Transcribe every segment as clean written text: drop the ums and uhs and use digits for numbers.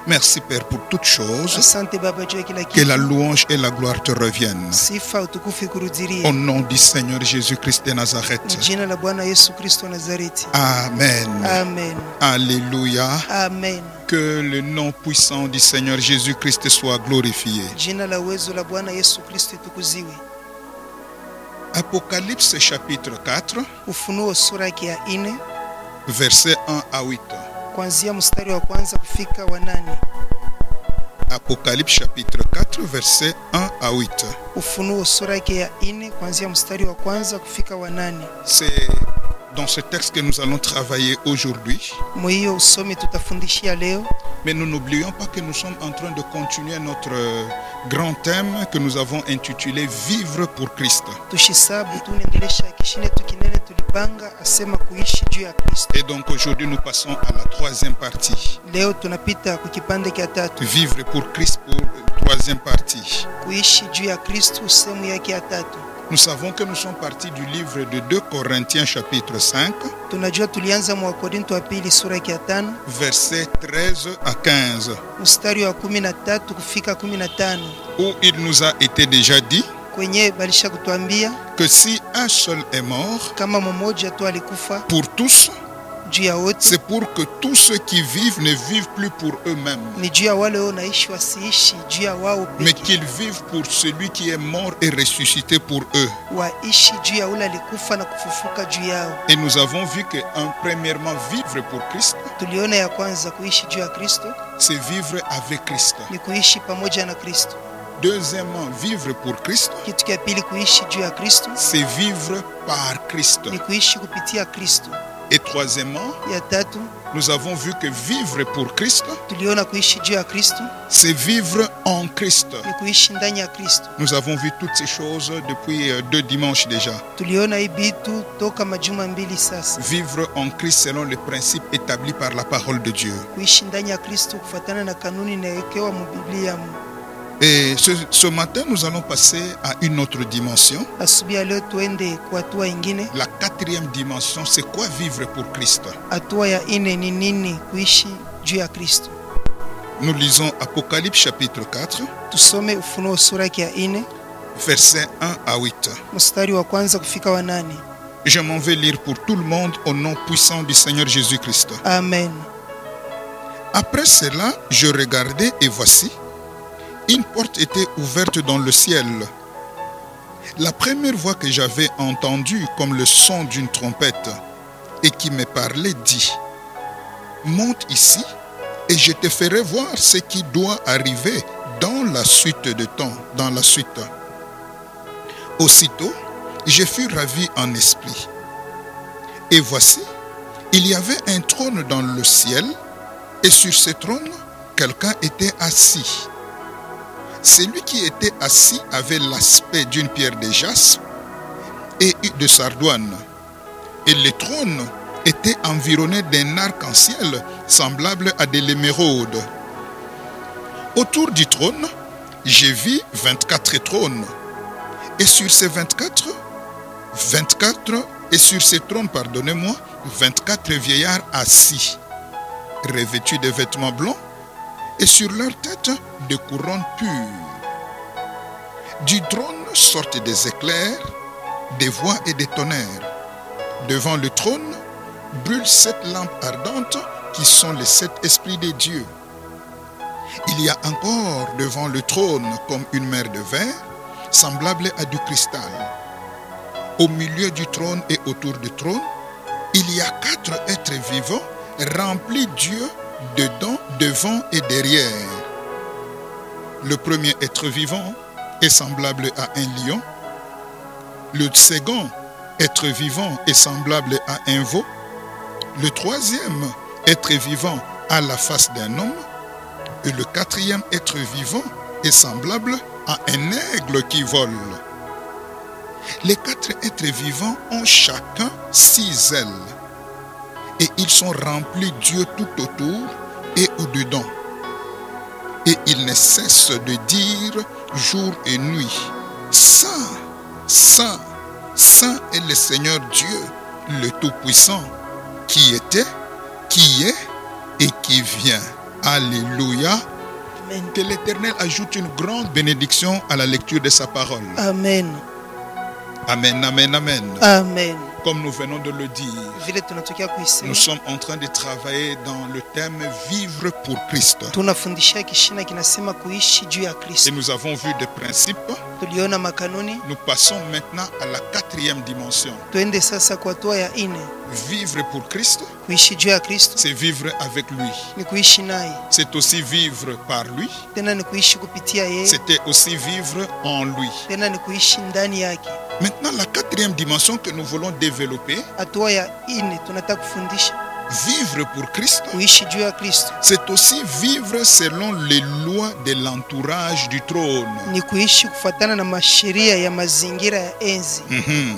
Merci Père pour toutes choses. Que la louange et la gloire te reviennent. Au nom du Seigneur Jésus-Christ de Nazareth. Amen. Amen. Alléluia. Amen. Que le nom puissant du Seigneur Jésus-Christ soit glorifié. Apocalypse chapitre 4, versets 1 à 8. Apocalypse chapitre 4, versets 1 à 8. C'est dans ce texte que nous allons travailler aujourd'hui. Mais nous n'oublions pas que nous sommes en train de continuer notre grand thème que nous avons intitulé « Vivre pour Christ ». Et donc aujourd'hui nous passons à la troisième partie. Vivre pour Christ pour la troisième partie. Nous savons que nous sommes partis du livre de 2 Corinthiens chapitre 5, versets 13 à 15, où il nous a été déjà dit que si un seul est mort pour tous, c'est pour que tous ceux qui vivent ne vivent plus pour eux-mêmes, mais qu'ils vivent pour celui qui est mort et ressuscité pour eux. Et nous avons vu que, premièrement, vivre pour Christ, c'est vivre avec Christ. Deuxièmement, vivre pour Christ, c'est vivre par Christ. Et troisièmement, nous avons vu que vivre pour Christ, c'est vivre en Christ. Nous avons vu toutes ces choses depuis 2 dimanches déjà. Vivre en Christ selon les principes établis par la parole de Dieu. Et ce matin, nous allons passer à une autre dimension. La 4e dimension, c'est quoi vivre pour Christ? Nous lisons Apocalypse chapitre 4, versets 1 à 8. Je m'en vais lire pour tout le monde au nom puissant du Seigneur Jésus-Christ. Amen. Après cela, je regardais et voici, une porte était ouverte dans le ciel. La première voix que j'avais entendue comme le son d'une trompette et qui me parlait dit: monte ici et je te ferai voir ce qui doit arriver dans la suite de temps, dans la suite. Aussitôt, je fus ravi en esprit. Et voici, il y avait un trône dans le ciel et sur ce trône, quelqu'un était assis. Celui qui était assis avait l'aspect d'une pierre de jaspe et de sardoine. Et le trône était environné d'un arc-en-ciel semblable à de l'émeraude. Autour du trône, j'ai vu 24 trônes. Et sur ces 24 vieillards assis, revêtus de vêtements blancs, et sur leur tête des couronnes pures. Du trône sortent des éclairs, des voix et des tonnerres. Devant le trône brûlent 7 lampes ardentes qui sont les 7 esprits de Dieu. Il y a encore devant le trône comme une mer de verre, semblable à du cristal. Au milieu du trône et autour du trône, il y a 4 êtres vivants remplis Dieu dedans, devant et derrière. Le premier être vivant est semblable à un lion. Le second être vivant est semblable à un veau. Le troisième être vivant a la face d'un homme. Et le quatrième être vivant est semblable à un aigle qui vole. Les 4 êtres vivants ont chacun 6 ailes. Et ils sont remplis Dieu tout autour et au-dedans. Et ils ne cessent de dire jour et nuit: Saint, Saint, Saint est le Seigneur Dieu, le Tout-Puissant, qui était, qui est et qui vient. Alléluia. Amen. Que l'Éternel ajoute une grande bénédiction à la lecture de sa parole. Amen. Amen, amen, amen. Amen. Comme nous venons de le dire, Vile tunatokea kuisema, nous sommes en train de travailler dans le thème vivre pour Christ. tunafundisha kishina kinasema kuishi juu ya Et Kristo. nous avons vu des principes. Tuliona makanuni, Nous passons maintenant à la 4e dimension. tuende sasa kwa hatua ya 4. Vivre pour Christ, Kuishi juu ya Kristo c'est vivre avec lui. ni kuishi naye, C'est aussi vivre par lui. tena ni kuishi kupitia yeye, C'était aussi vivre en lui. tena ni kuishi ndani yake. Maintenant, la 4e dimension que nous voulons développer, Hatua ya 4 tunataka kufundisha vivre pour Christ, kuishi juu ya Kristo c'est aussi vivre selon les lois de l'entourage du trône. ni kuishi kufuatana na masheria ya mazingira ya enzi.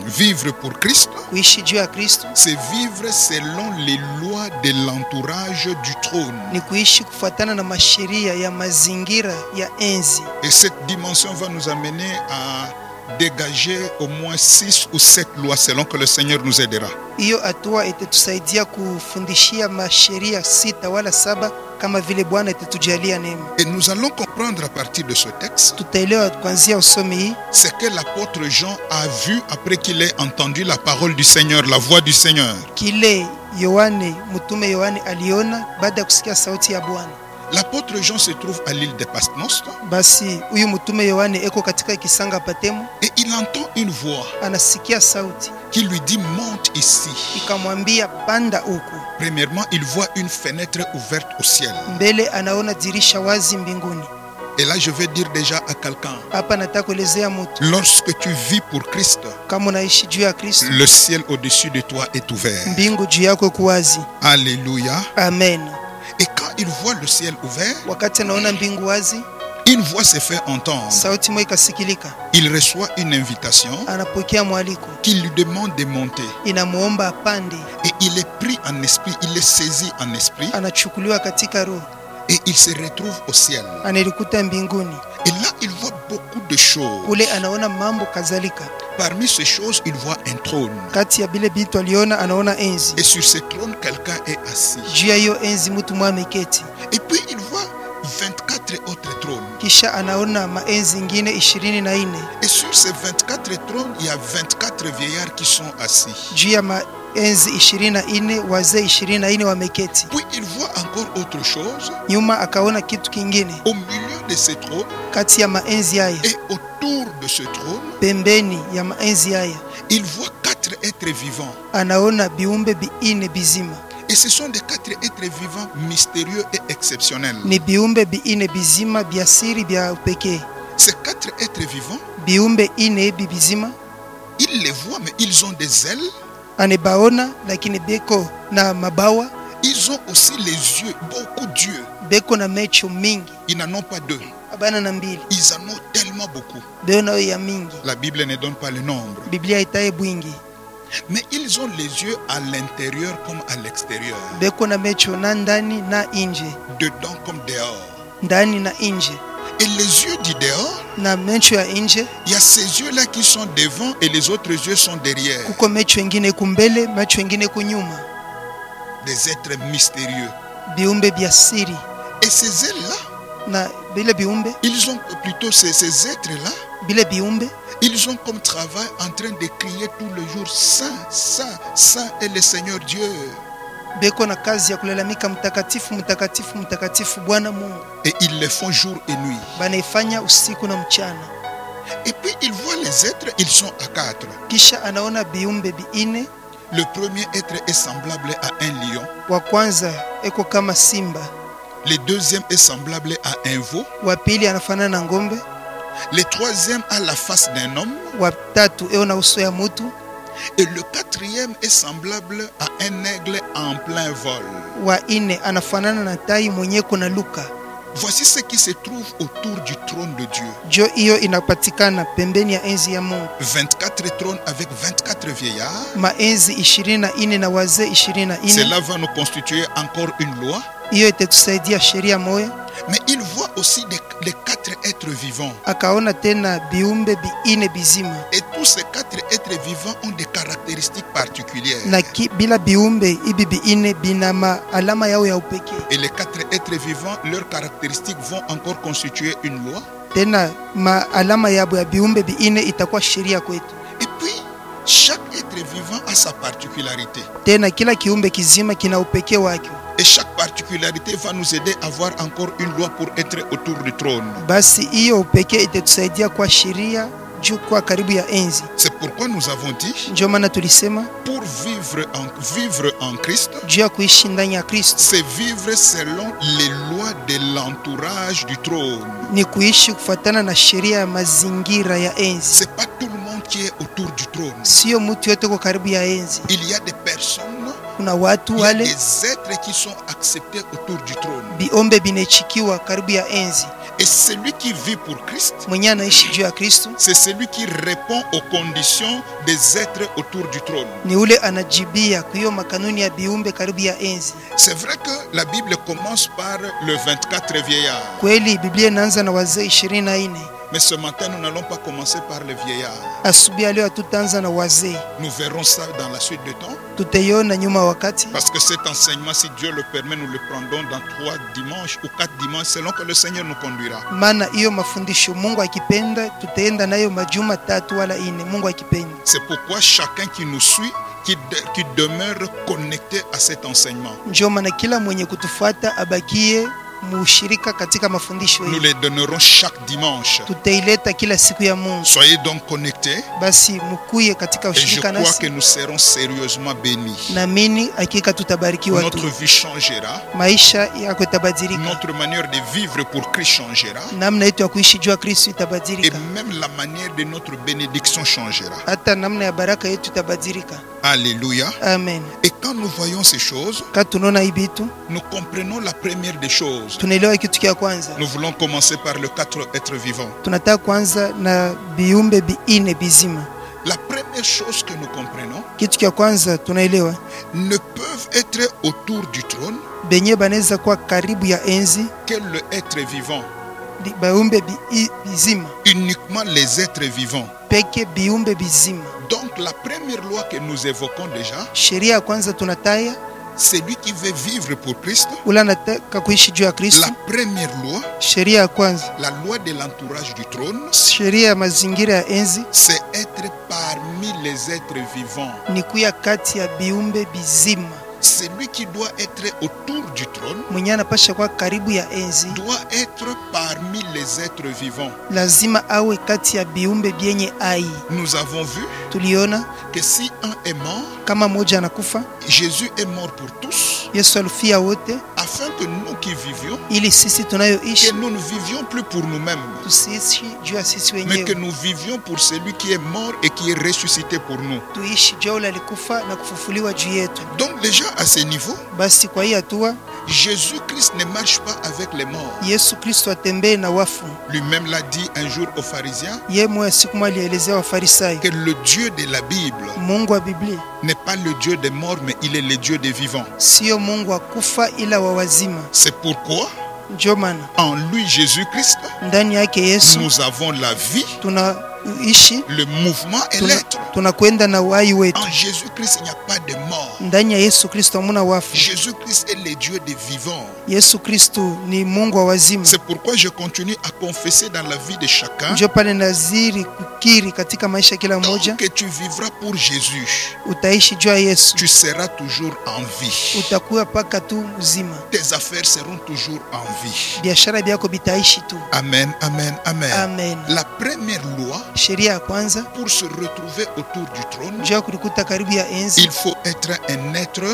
Vivre pour Christ, Kuishi juu ya Kristo c'est vivre selon les lois de l'entourage du trône. ni kuishi kufuatana na masheria ya mazingira ya enzi. Et cette dimension va nous amener à dégager au moins 6 ou 7 lois selon que le Seigneur nous aidera. Hiyo hatua itatusaidia kufundishia masheria 6 wala 7 kama vile Bwana itatujalia neema. Et nous allons comprendre à partir de ce texte Tutaelewa kuanzia usomi hii ce que l'apôtre Jean a vu après qu'il ait entendu la parole du Seigneur, la voix du Seigneur. kile mtume Yohane aliona baada ya kusikia sauti ya Bwana. L'apôtre Jean se trouve à l'île de Patmos Basi huyu mtume Yohane eko katika kisanga Patemo, et il entend une voix anasikia sauti qui lui dit monte ici. ikamwambia panda huku. Premièrement, il voit une fenêtre ouverte au ciel. Mbele anaona dirisha wazi mbinguni. Et là, je vais dire déjà à quelqu'un, Hapa nataka kuelezea mtu, lorsque tu vis pour Christ, kama unaishi juu ya Kristo, le ciel au-dessus de toi est ouvert. mbingu juu yako iko wazi. Alléluia. Amen. Et quand il voit le ciel ouvert, Wakati anaona mbingu wazi, une voix se fait entendre. sauti moja ikasikilika. Il reçoit une invitation Anapokea mwaliko, qui lui demande de monter. inamuomba apande. Et il est pris en esprit, il est saisi en esprit Anachukuliwa katika roho, et il se retrouve au ciel. analikuta mbinguni. Et là, il voit beaucoup de choses. Kule anaona mambo kadhalika. Parmi ces choses, il voit un trône. Kati ya bile bitu aliona, anaona enzi. Et sur ce trône, quelqu'un est assis. Juu ya hiyo enzi mtu mmoja ameketi. Et puis, il voit 24 autres trônes. Kisha anaona maenzi ingine 24. Et sur ces 24 trônes, il y a 24 vieillards qui sont assis. Juu ya maenzi 24, wazee 24 wameketi. Puis, il voit encore autre chose. Nyuma akaona kitu kingine. Au milieu de ces trônes Kati ya maenzi haya, et autour de ce trône, pembeni ya maenzi haya, il voit 4 êtres vivants. anaona biumbe 4 bizima. Et ce sont des 4 êtres vivants mystérieux et exceptionnels. Ni biumbe 4 bizima bya siri bya upekee. Ces 4 êtres vivants, Biumbe 4 bizima il les voit, mais ils ont des ailes. anebaona, lakini beko na mabawa, Ils ont aussi les yeux, beaucoup d'yeux. beko na mecho mingi. Ils n'en ont pas 2. Abana na mbili, Ils en ont tellement beaucoup. beo nayo ya mingi. La Bible ne donne pas le nombre. Biblia itaye bwingi. Mais ils ont les yeux à l'intérieur comme à l'extérieur. Beko na mecho na ndani na inje, Dedans comme dehors. ndani na inje. Et les yeux du dehors, Na mecho ya inje, il y a ces yeux-là qui sont devant et les autres yeux sont derrière. kuko mecho ingine kumbele, mecho ingine kunyuma. Des êtres mystérieux. Biumbe bya siri. Et ces ailes-là, Na bile biumbe, ils ont plutôt ces êtres-là, bile biumbe ils ont comme travail en train de crier tout le jour, Saint, Saint, Saint est le Seigneur Dieu. beko na kazi ya kulalamika mtakatifu, mtakatifu, mtakatifu Bwana Mungu. Et ils le font jour et nuit. Banaifanya usiku na mchana. Et puis ils voient les êtres, ils sont à 4. Kisha anaona biumbe 4. Le premier être est semblable à un lion. Wa kwanza eko kama simba, Le deuxième est semblable à un veau. wa pili anafanana na ngombe, Le troisième a la face d'un homme. wa tatu eo na uso ya mutu, Et le quatrième est semblable à un aigle en plein vol. wa 4 anafanana na tai mwenye kuna luka. Voici ce qui se trouve autour du trône de Dieu. Jo hiyo inapatikana pembeni ya enzi ya Mungu. 24 trônes avec 24 vieillards. Maenzi 24 na wazee 24. Cela va nous constituer encore une loi. hiyo itatusaidia sheria moja. Mais il voit aussi les 4 êtres vivants. Akaona tena biumbe biine bizima, Et tous ces 4 êtres vivants ont des caractéristiques particulières. na bila biumbe ibi biine bina alama yao ya upekee. Et les 4 êtres vivants, leurs caractéristiques vont encore constituer une loi. Tena alama yabo ya biumbe biine itakuwa sheria kwetu. Et puis, chaque être vivant a sa particularité. Tena kila kiumbe kizima kina upekee wake. Et chaque particularité va nous aider à avoir encore une loi pour être autour du trône. Basi hiyo upekee itatusaidia kwa sheria juu kwa karibu ya enzi. C'est pourquoi nous avons dit, Ndio maana tulisema pour vivre en Christ, juu ya kuishi ndani ya Kristo c'est vivre selon les lois de l'entourage du trône. ni kuishi kufuatana na sheria ya mazingira ya enzi. C'est pas tout le monde qui est autour du trône. Sio mtu yote kwa karibu ya enzi. Il y a des personnes, Kuna watu il y a wale des êtres qui sont acceptés autour du trône. biombe binechikiwa karibu ya enzi. Et celui qui vit pour Christ, Mwenye anaishi juu ya Kristo c'est celui qui répond aux conditions des êtres autour du trône. ni ule anajibia kuyo makanuni ya biumbe karibu ya enzi. C'est vrai que la Bible commence par le 24 vieillards. Kweli Biblia inaanza na wazee 24. Mais ce matin, nous n'allons pas commencer par les vieillards. Asubuhi leo tutaanza na wazee. Nous verrons ça dans la suite du temps. Tutaiona nyuma wakati. Parce que cet enseignement, si Dieu le permet, nous le prendrons dans 3 dimanches ou 4 dimanches, selon que le Seigneur nous conduira. Maana hiyo mafundisho Mungu akipenda tutaenda nayo majuma 3 wala 4, Mungu akipenda. C'est pourquoi chacun qui nous suit, qui demeure connecté à cet enseignement. Ndio maana kila mwenye kutufuata abakie mushirika katika mafundisho Nous hii. les donnerons chaque dimanche. Tutaileta kila siku ya Mungu. Soyez donc connectés Basi mukuye katika et je ushirika crois que nasi. nous serons sérieusement bénis. Naamini hakika tutabarikiwa Notre tu. vie changera, Maisha yako itabadilika. notre manière de vivre pour Christ changera Namna yetu ya kuishi juu ya Kristo et itabadilika. même la manière de notre bénédiction changera. Hata namna ya baraka yetu itabadilika. Alléluia. Amen. Et quand nous voyons ces choses, Kama tunaona hii vitu, nous comprenons la première des choses. tunaelewa kitu kia kwanza. Nous voulons commencer par les 4 êtres vivants. Tunataka kwanza na biumbe biine bizima. La première chose que nous comprenons, Kitu kia kwanza tunaelewa ne peuvent être autour du trône benye banaweza kuwa karibu ya enzi que le être vivant, biumbe bizima uniquement les êtres vivants. peke biumbe bizima. Donc la première loi que nous évoquons déjà, Sheria ya kwanza tunataya celui qui veut vivre pour Christ, ula anataka kuishi juu ya Kristo. la première loi, Sheria ya kwanza, la loi de l'entourage du trône, sheria ya mazingira ya enzi c'est être parmi les êtres vivants. ni kuya kati ya biumbe bizima. Celui qui doit être autour du trône Mwenye anapasha kuwa karibu ya enzi doit être parmi les êtres vivants. lazima awe kati ya biumbe byenye ai. Nous avons vu Tuliona que si un est mort, kama moja anakufa, Jésus est mort pour tous, Yesu alifia wote afin que nous qui vivions, ili sisi que tunayoishi nous ne vivions plus pour nous-mêmes, tusiishi juu ya sisi mais que wenyewe, nous vivions pour celui qui est mort et qui est ressuscité pour nous. tuishi juu ya ule alikufa na kufufuliwa juu yetu. Donc déjà à ce niveau, Basi kwa hii hatua Jésus-Christ ne marche pas avec les morts. Yesu Kristo atembee na wafu. Lui-même l'a dit un jour aux pharisiens Ye moya siku moja alielezea Wafarisayo, que le Dieu de la Bible Mungu wa Biblia n'est pas le Dieu des morts, mais il est le Dieu des vivants. sio Mungu wa kufa ila wa wazima. C'est pourquoi Ndio maana en lui, Jésus-Christ, ndani yake Yesu nous avons la vie, tunaishi, le mouvement et l'être. tunakwenda na uhai wetu. En Jésus-Christ, il n'y a pas de mort. Ndani ya Yesu Kristo hamuna wafu. Jésus-Christ est le Dieu des vivants. Yesu Kristo ni Mungu wa wazima. C'est pourquoi je continue à confesser dans la vie de chacun Ndio pale naziri kukiri katika maisha ya kila mmoja, que tu vivras pour Jésus. utaishi juu ya Yesu, Tu seras toujours en vie. utakuwa paka tu uzima, Tes affaires seront toujours en vie. biashara byako bitaishi tu. Amen, amen, amen. Amen. La première loi, Sheria ya kwanza, pour se retrouver autour du trône, juu ya kulikuta karibu ya enzi, il faut être un être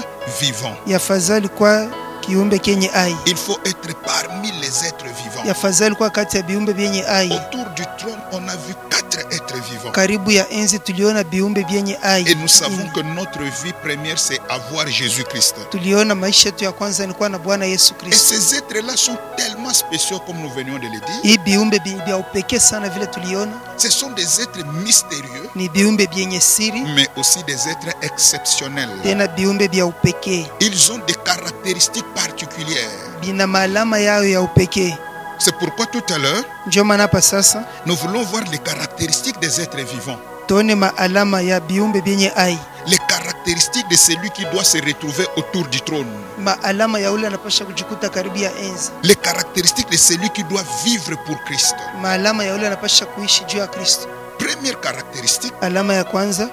vivant. yafadhali kwa kiumbe kenye ai, Il faut être parmi les êtres vivants. yafadhali kwa kati ya viumbe vyenye ai. Autour du trône, on a vu 4 êtres vivants. vivants. Karibu ya enzi tuliona viumbe vyenye hai. Et nous savons que notre vie première, c'est avoir Jésus-Christ. Tuliona maisha yetu ya kwanza ni kuwa na Bwana Yesu Et Kristo. ces êtres-là sont tellement spéciaux, comme nous venions de le dire. Hii viumbe vya upekee sana vile tuliona, Ce sont des êtres mystérieux, ni viumbe vyenye siri, mais aussi des êtres exceptionnels. tena viumbe vya upekee. Ils ont des caractéristiques particulières. Bina maalama yao ya upekee. C'est pourquoi tout à l'heure, Ndio maana hapa sasa nous voulons voir les caractéristiques des êtres vivants. tuone maalama ya viumbe vyenye hai. Les caractéristiques de celui qui doit se retrouver autour du trône. Maalama ya ule anapasha kujikuta karibu ya enzi. Les caractéristiques de celui qui doit vivre pour Christ. Maalama ya ule anapasha kuishi juu ya Kristo. Première caractéristique, Alama ya kwanza,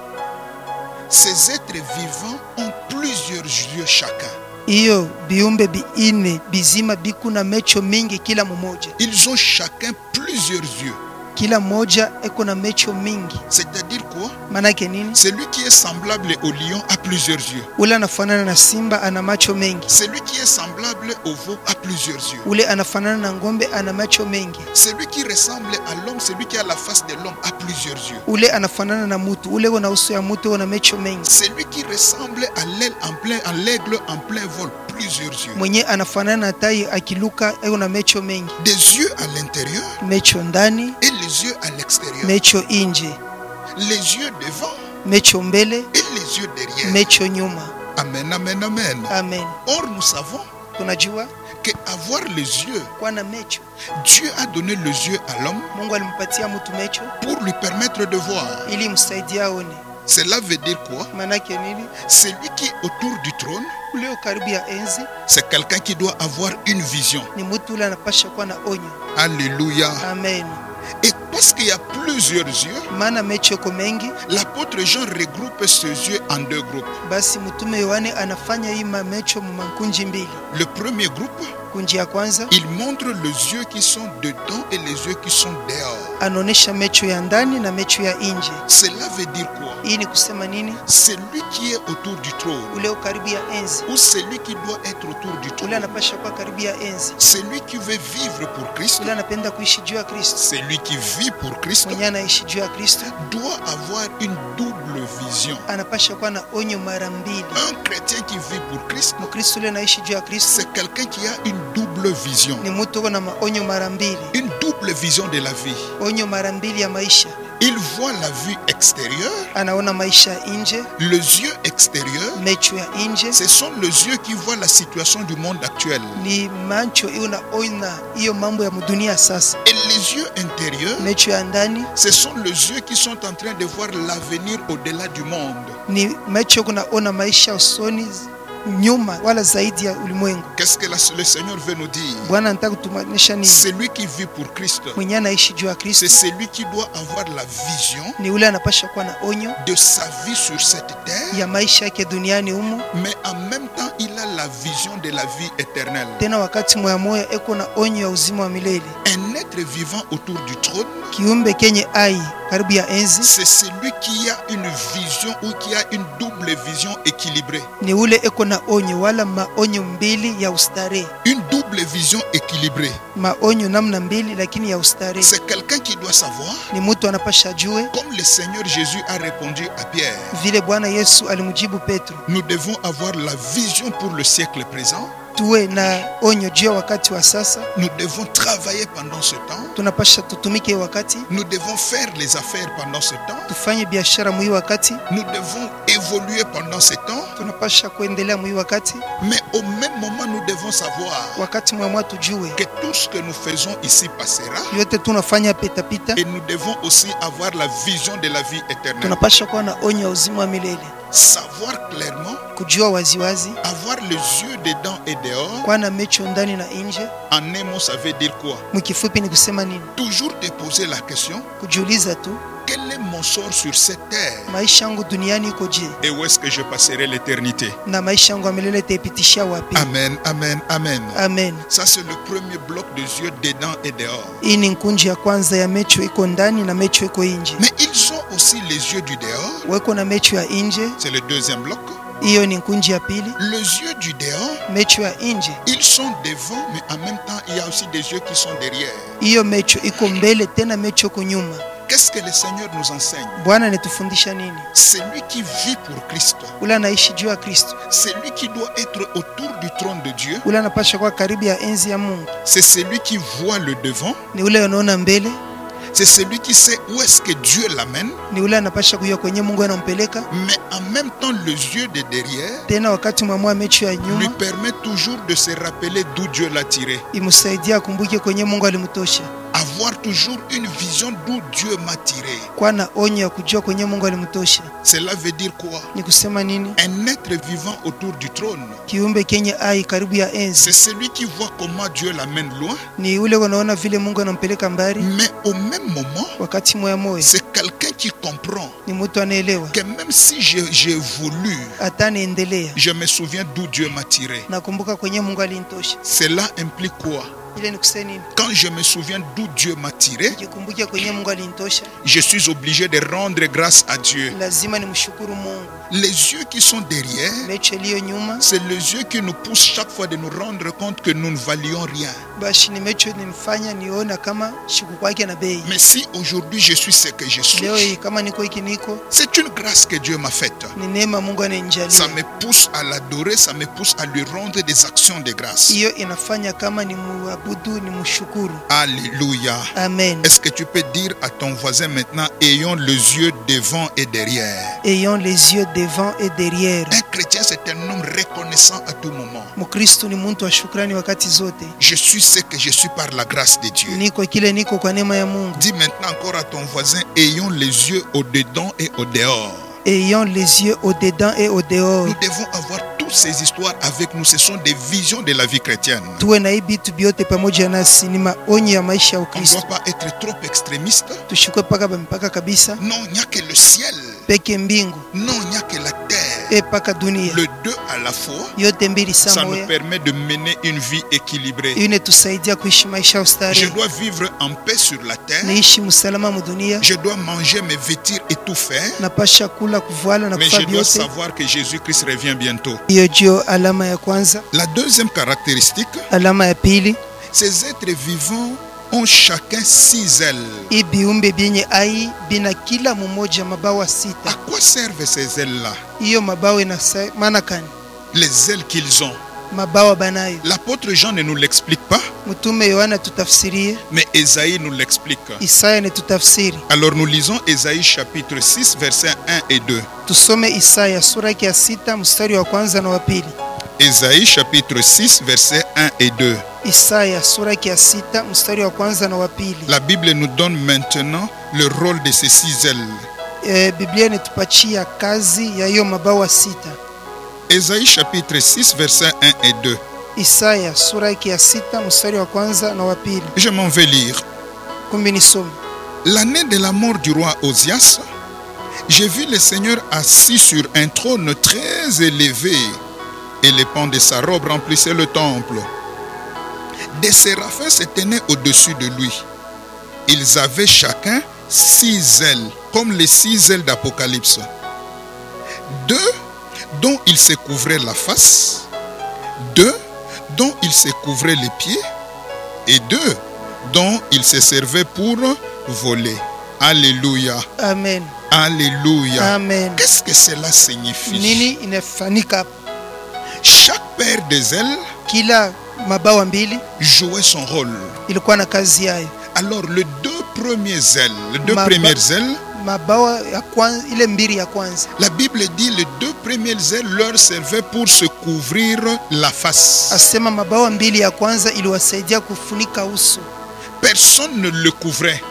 ces êtres vivants ont plusieurs yeux chacun. hiyo viumbe biine bizima biku na mecho mingi kila mmoja. Ils ont chacun plusieurs yeux. Kila mmoja eko na mecho mingi. C'est-à-dire quoi? Manake nini? Celui qui est semblable au lion a plusieurs yeux. Ule anafanana na simba ana macho mengi. Celui qui est semblable au veau a plusieurs yeux. Ule anafanana na ngombe ana macho mengi. Celui qui ressemble à l'homme, celui qui a la face de l'homme a plusieurs yeux. Ule anafanana na mutu, ule una uso ya mutu una mecho mengi. Celui qui ressemble à l'aigle en plein vol, plusieurs yeux. Mwenye anafanana na tai akiluka una mecho mengi. Des yeux à l'intérieur Mecho ndani, et les yeux à l'extérieur. mecho inje, Les yeux devant mecho mbele, et les yeux derrière. mecho nyuma. Amen, amen, amen. Amen. Or, nous savons Tunajua qu'avoir les yeux, kwa na mecho, Dieu a donné les yeux à l'homme Mungu alimpatia mtu mecho pour lui permettre de voir. ili msaidia aone. Cela veut dire quoi? Manake nini? Celui qui est autour du trône, Ule karibu ya enzi c'est quelqu'un qui doit avoir une vision. ni mtu ule anapasha kuwa na onyo. Alléluia. Amen. Et parce qu'il y a plusieurs yeux, Maana mecho ko mengi, l'apôtre Jean regroupe ses yeux en deux groupes. basi mtume Yohane anafanya hii mamecho makunji mbili. Le premier groupe, Kunji ya kwanza il montre les yeux qui sont dedans et les yeux qui sont dehors. anaonesha mecho ya ndani na mecho ya nje. Cela veut dire quoi? Hii ni kusema nini? Celui qui est autour du trône, Ule karibu ya enzi, ou celui qui doit être autour du ule trône, anapasha kuwa karibu ya enzi. celui qui veut vivre pour Christ, Ule anapenda kuishi juu ya Kristo, celui qui vit pour Christ, mwenye anaishi juu ya Kristo doit avoir une double vision. anapasha kuwa na onyo mara mbili. Un chrétien qui vit pour Christ, Mkristo ule anaishi juu ya Kristo c'est quelqu'un qui a une double vision. ni mtu uko na maonyo mara mbili, Une double vision de la vie. onyo mara mbili ya maisha. Il voit la vue extérieure, Anaona maisha ya nje, les yeux extérieurs. mecho ya nje Ce sont les yeux qui voient la situation du monde actuel. ni macho unaona hiyo mambo ya dunia sasa. Et les yeux intérieurs, Mecho ya ndani ce sont les yeux qui sont en train de voir l'avenir au-delà du monde. ni mecho kunaona maisha usoni, nyuma wala zaidi ya ulimwengu. Qu'est-ce que le Seigneur veut nous dire? Bwana anataka kutumanisha nini? Celui qui vit pour Christ, Mwenye anaishi juu ya Kristo c'est celui qui doit avoir la vision ni ule anapasha kuwa na onyo de sa vie sur cette terre, ya maisha yake duniani humu, mais en même temps, il a la vision de la vie éternelle. tena wakati moya moya eko na onyo ya uzima wa milele. Un être vivant autour du trône, Kiumbe kenye ai karibu ya enzi c'est celui qui a une vision ou qui a une double vision équilibrée. ni ule eko na onyo wala maonyo mbili ya ustarehe. Une double vision équilibrée. Maonyo namna mbili lakini ya ustarehe. C'est quelqu'un qui doit savoir, Ni mtu anapasha jue comme le Seigneur Jésus a répondu à Pierre, vile Bwana Yesu alimjibu Petro, nous devons avoir la vision pour le siècle présent. tuwe na onyo juu ya wakati wa sasa. Nous devons travailler pendant ce temps. Tunapasha tutumike wakati, Nous devons faire les affaires pendant ce temps. tufanye biashara mwi wakati, Nous devons évoluer pendant ce temps. tunapasha kuendelea mwi wakati. Mais au même moment, nous devons savoir Wakati mwamwa tujue que tout ce que nous faisons ici passera. yote tunafanya pitapita. Et nous devons aussi avoir la vision de la vie éternelle. Tunapasha kuwa na onyo ya uzima wa milele, Savoir clairement, kujua waziwazi, avoir les yeux dedans et dehors. kuwa na mecho ndani na nje. En un mot, ça veut dire quoi? Mkifupi ni kusema nini? Toujours te poser la question, Kujiuliza tu, quel est mon sort sur cette terre? maisha yangu duniani iko je, Et où est-ce que je passerai l'éternité? na maisha yangu ya milele itaipitishia wapi? Amen, amen, amen. Amen. Ça, c'est le premier bloc des yeux dedans et dehors. Hii ni nkunji ya kwanza ya mecho iko ndani na mecho iko nje. Mais ils ont aussi les yeux du dehors. Weko na mecho ya nje, C'est le deuxième bloc. hiyo ni nkunji ya pili. Les yeux du dehors, Mecho ya nje, ils sont devant, mais en même temps, il y a aussi des yeux qui sont derrière. hiyo mecho iko mbele, tena mecho iko nyuma. Qu'est-ce que le Seigneur nous enseigne? Bwana anatufundisha nini? Celui qui vit pour Christ, Ule anaishi juu ya Kristo, celui qui doit être autour du trône de Dieu, ule anapasha kuwa karibu ya enzi ya Mungu, c'est celui qui voit le devant, ni ule anaona mbele, c'est celui qui sait où est-ce que Dieu l'amène, ni ule anapasha kujua kwenye Mungu anampeleka. mais en même temps les yeux de derrière Tena wakati mwamua mechi ya lui nyuma permet toujours de se rappeler d'où Dieu l'a tiré. imsaidia akumbuke kwenye Mungu alimtosha, Avoir toujours une vision d'où Dieu m'a tiré. kwa na onyo ya kujua kwenye Mungu alimtosha. Cela veut dire quoi? Ni kusema nini? Un être vivant autour du trône, Kiumbe kenye ai karibu ya enzi c'est celui qui voit comment Dieu l'amène loin, ni ule wanaona vile Mungu anampeleka mbali, mais au même moment, wakati moya moya c'est quelqu'un qui comprend ni mtu anaelewa que même si j'ai voulu, hata anaendelea. je me souviens d'où Dieu m'a tiré. Nakumbuka kwenye Mungu alinitosha. Cela implique quoi? Ile ni kusema nini? Quand je me souviens d'où Dieu m'a tiré, Jikumbuke kwenye Mungu alinitosha, je suis obligé de rendre grâce à Dieu. lazima nimshukuru Mungu. Les yeux qui sont derrière, Mecho iliyo nyuma c'est les yeux qui nous poussent chaque fois de nous rendre compte que nous ne valions rien. bashi ni mecho nimfanya niona kama shiku kwake na bei. Mais si aujourd'hui je suis ce que je Leo suis, hii kama niko hiki niko, c'est une grâce que Dieu m'a faite. ni neema Mungu Ça ananijalia. me pousse à l'adorer, ça me pousse à lui rendre des actions de grâce. Hiyo inafanya kama ni muabudu, ni mshukuru. Alléluia. Amen. Est-ce que tu peux dire à ton voisin maintenant, ayons les yeux devant et derrière? Ayons les yeux devant et derrière. Un chrétien, c'est un homme reconnaissant à tout moment. Mkristo ni mtu wa shukrani wakati zote. Je suis ce que je suis par la grâce de Dieu. Niko kile niko kwa neema ya Mungu. Dis maintenant encore à ton voisin, ayons les yeux au-dedans et au-dehors. Ayons les yeux au dedans et au dehors. Nous devons avoir toutes ces histoires avec nous. Ce sont des visions de la vie chrétienne. Tuwe na hii vitu vyote pamoja nasi, ni maonyo ya maisha ya On ne Ukristo. doit pas être trop extrémiste. Tushukwe mpaka kabisa, Non, il n'y a que le ciel. peke mbingu Non, il n'y a que la terre. paka dunia, Le deux à la fois, yote mbili ça saa nous moja. permet de mener une vie équilibrée. Hiyo inatusaidia kuishi maisha ya Je ustarehe. dois vivre en paix sur la terre. Niishi msalama mu dunia, Je dois manger, me vêtir et tout faire. napasha kula, kuvala na Mais kufanya je dois vyote. savoir que Jésus-Christ revient bientôt. Hiyo ndio alama ya kwanza. La deuxième caractéristique, Alama ya pili, ces êtres vivants ont chacun 6 ailes. hii viumbe vyenye ai bina kila mmoja mabawa À sita. quoi servent ces ailes-là? Hiyo mabawa ina maana gani? Les ailes qu'ils ont. Mabawa banayo. L'apôtre Jean ne nous l'explique pas, Mtume Yohana tutafsirie, mais Ésaïe nous l'explique. Isaya ni tutafsiri. Alors nous lisons Ésaïe chapitre 6, versets 1 et 2. Tusome Isaya sura yake ya 6 mstari wa kwanza na wa pili. Ésaïe chapitre 6, versets 1 et 2. Isaya sura yake ya 6 mstari wa kwanza na wa pili. La Bible nous donne maintenant le rôle de ces 6 ailes. Biblia inatupachia kazi ya hiyo mabawa sita. Ésaïe chapitre 6, versets 1 et 2. Isaya sura yake ya 6 mstari wa kwanza na wa pili. Je m'en vais lire. Kumbi nisome. L'année de la mort du roi Osias, j'ai vu le Seigneur assis sur un trône très élevé, et les pans de sa robe remplissaient le temple. Des séraphins se tenaient au-dessus de lui. Ils avaient chacun 6 ailes, comme les 6 ailes d'Apocalypse. 2 dont ils se couvraient la face, 2 dont ils se couvraient les pieds, et 2 dont ils se servaient pour voler. Alléluia. Amen. Alléluia. Amen. Qu'est-ce que cela signifie? Nini inafanyika hapa? Chaque paire des ailes Kila mabawa mbili jouait son rôle. ilikuwa na kazi yayo. Alors les deux premières ailes, les deux Ma- premières ailes, Mabawa ya kwanza, ile mbili ya kwanza, la Bible dit les deux premières ailes leur servaient pour se couvrir la face. asema mabawa mbili ya kwanza iliwasaidia kufunika uso. Personne ne le couvrait,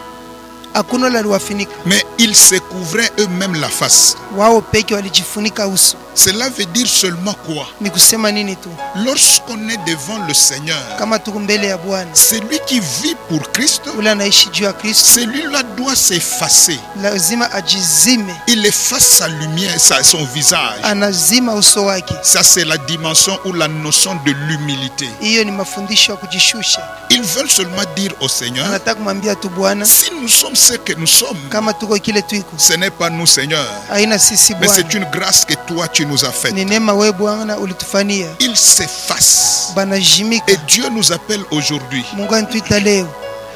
Hakuna la liwafunika, mais ils se couvraient eux-mêmes la face. wao peke walijifunika uso. Cela veut dire seulement quoi? Ni kusema nini tu? Lorsqu'on est devant le Seigneur, Kama tuko mbele ya Bwana, celui qui vit pour Christ, ule anaishi juu ya Kristo celui-là doit s'effacer. lazima ajizime, Il efface sa lumière, son visage. anazima uso wake. Ça, c'est la dimension ou la notion de l'humilité. Hiyo ni mafundisho ya kujishusha. Ils veulent seulement dire au Seigneur, Anataka kumwambia tu Bwana, si nous sommes ce que nous sommes, kama tuko kile tuiko, ce n'est pas nous, Seigneur, haina sisi mais c'est Bwana, une grâce que toi tu nous as faite. ni neema wewe Bwana ulitufanyia. Ils s'effacent. Banajimika. Et Dieu nous appelle aujourd'hui Mungu anituita leo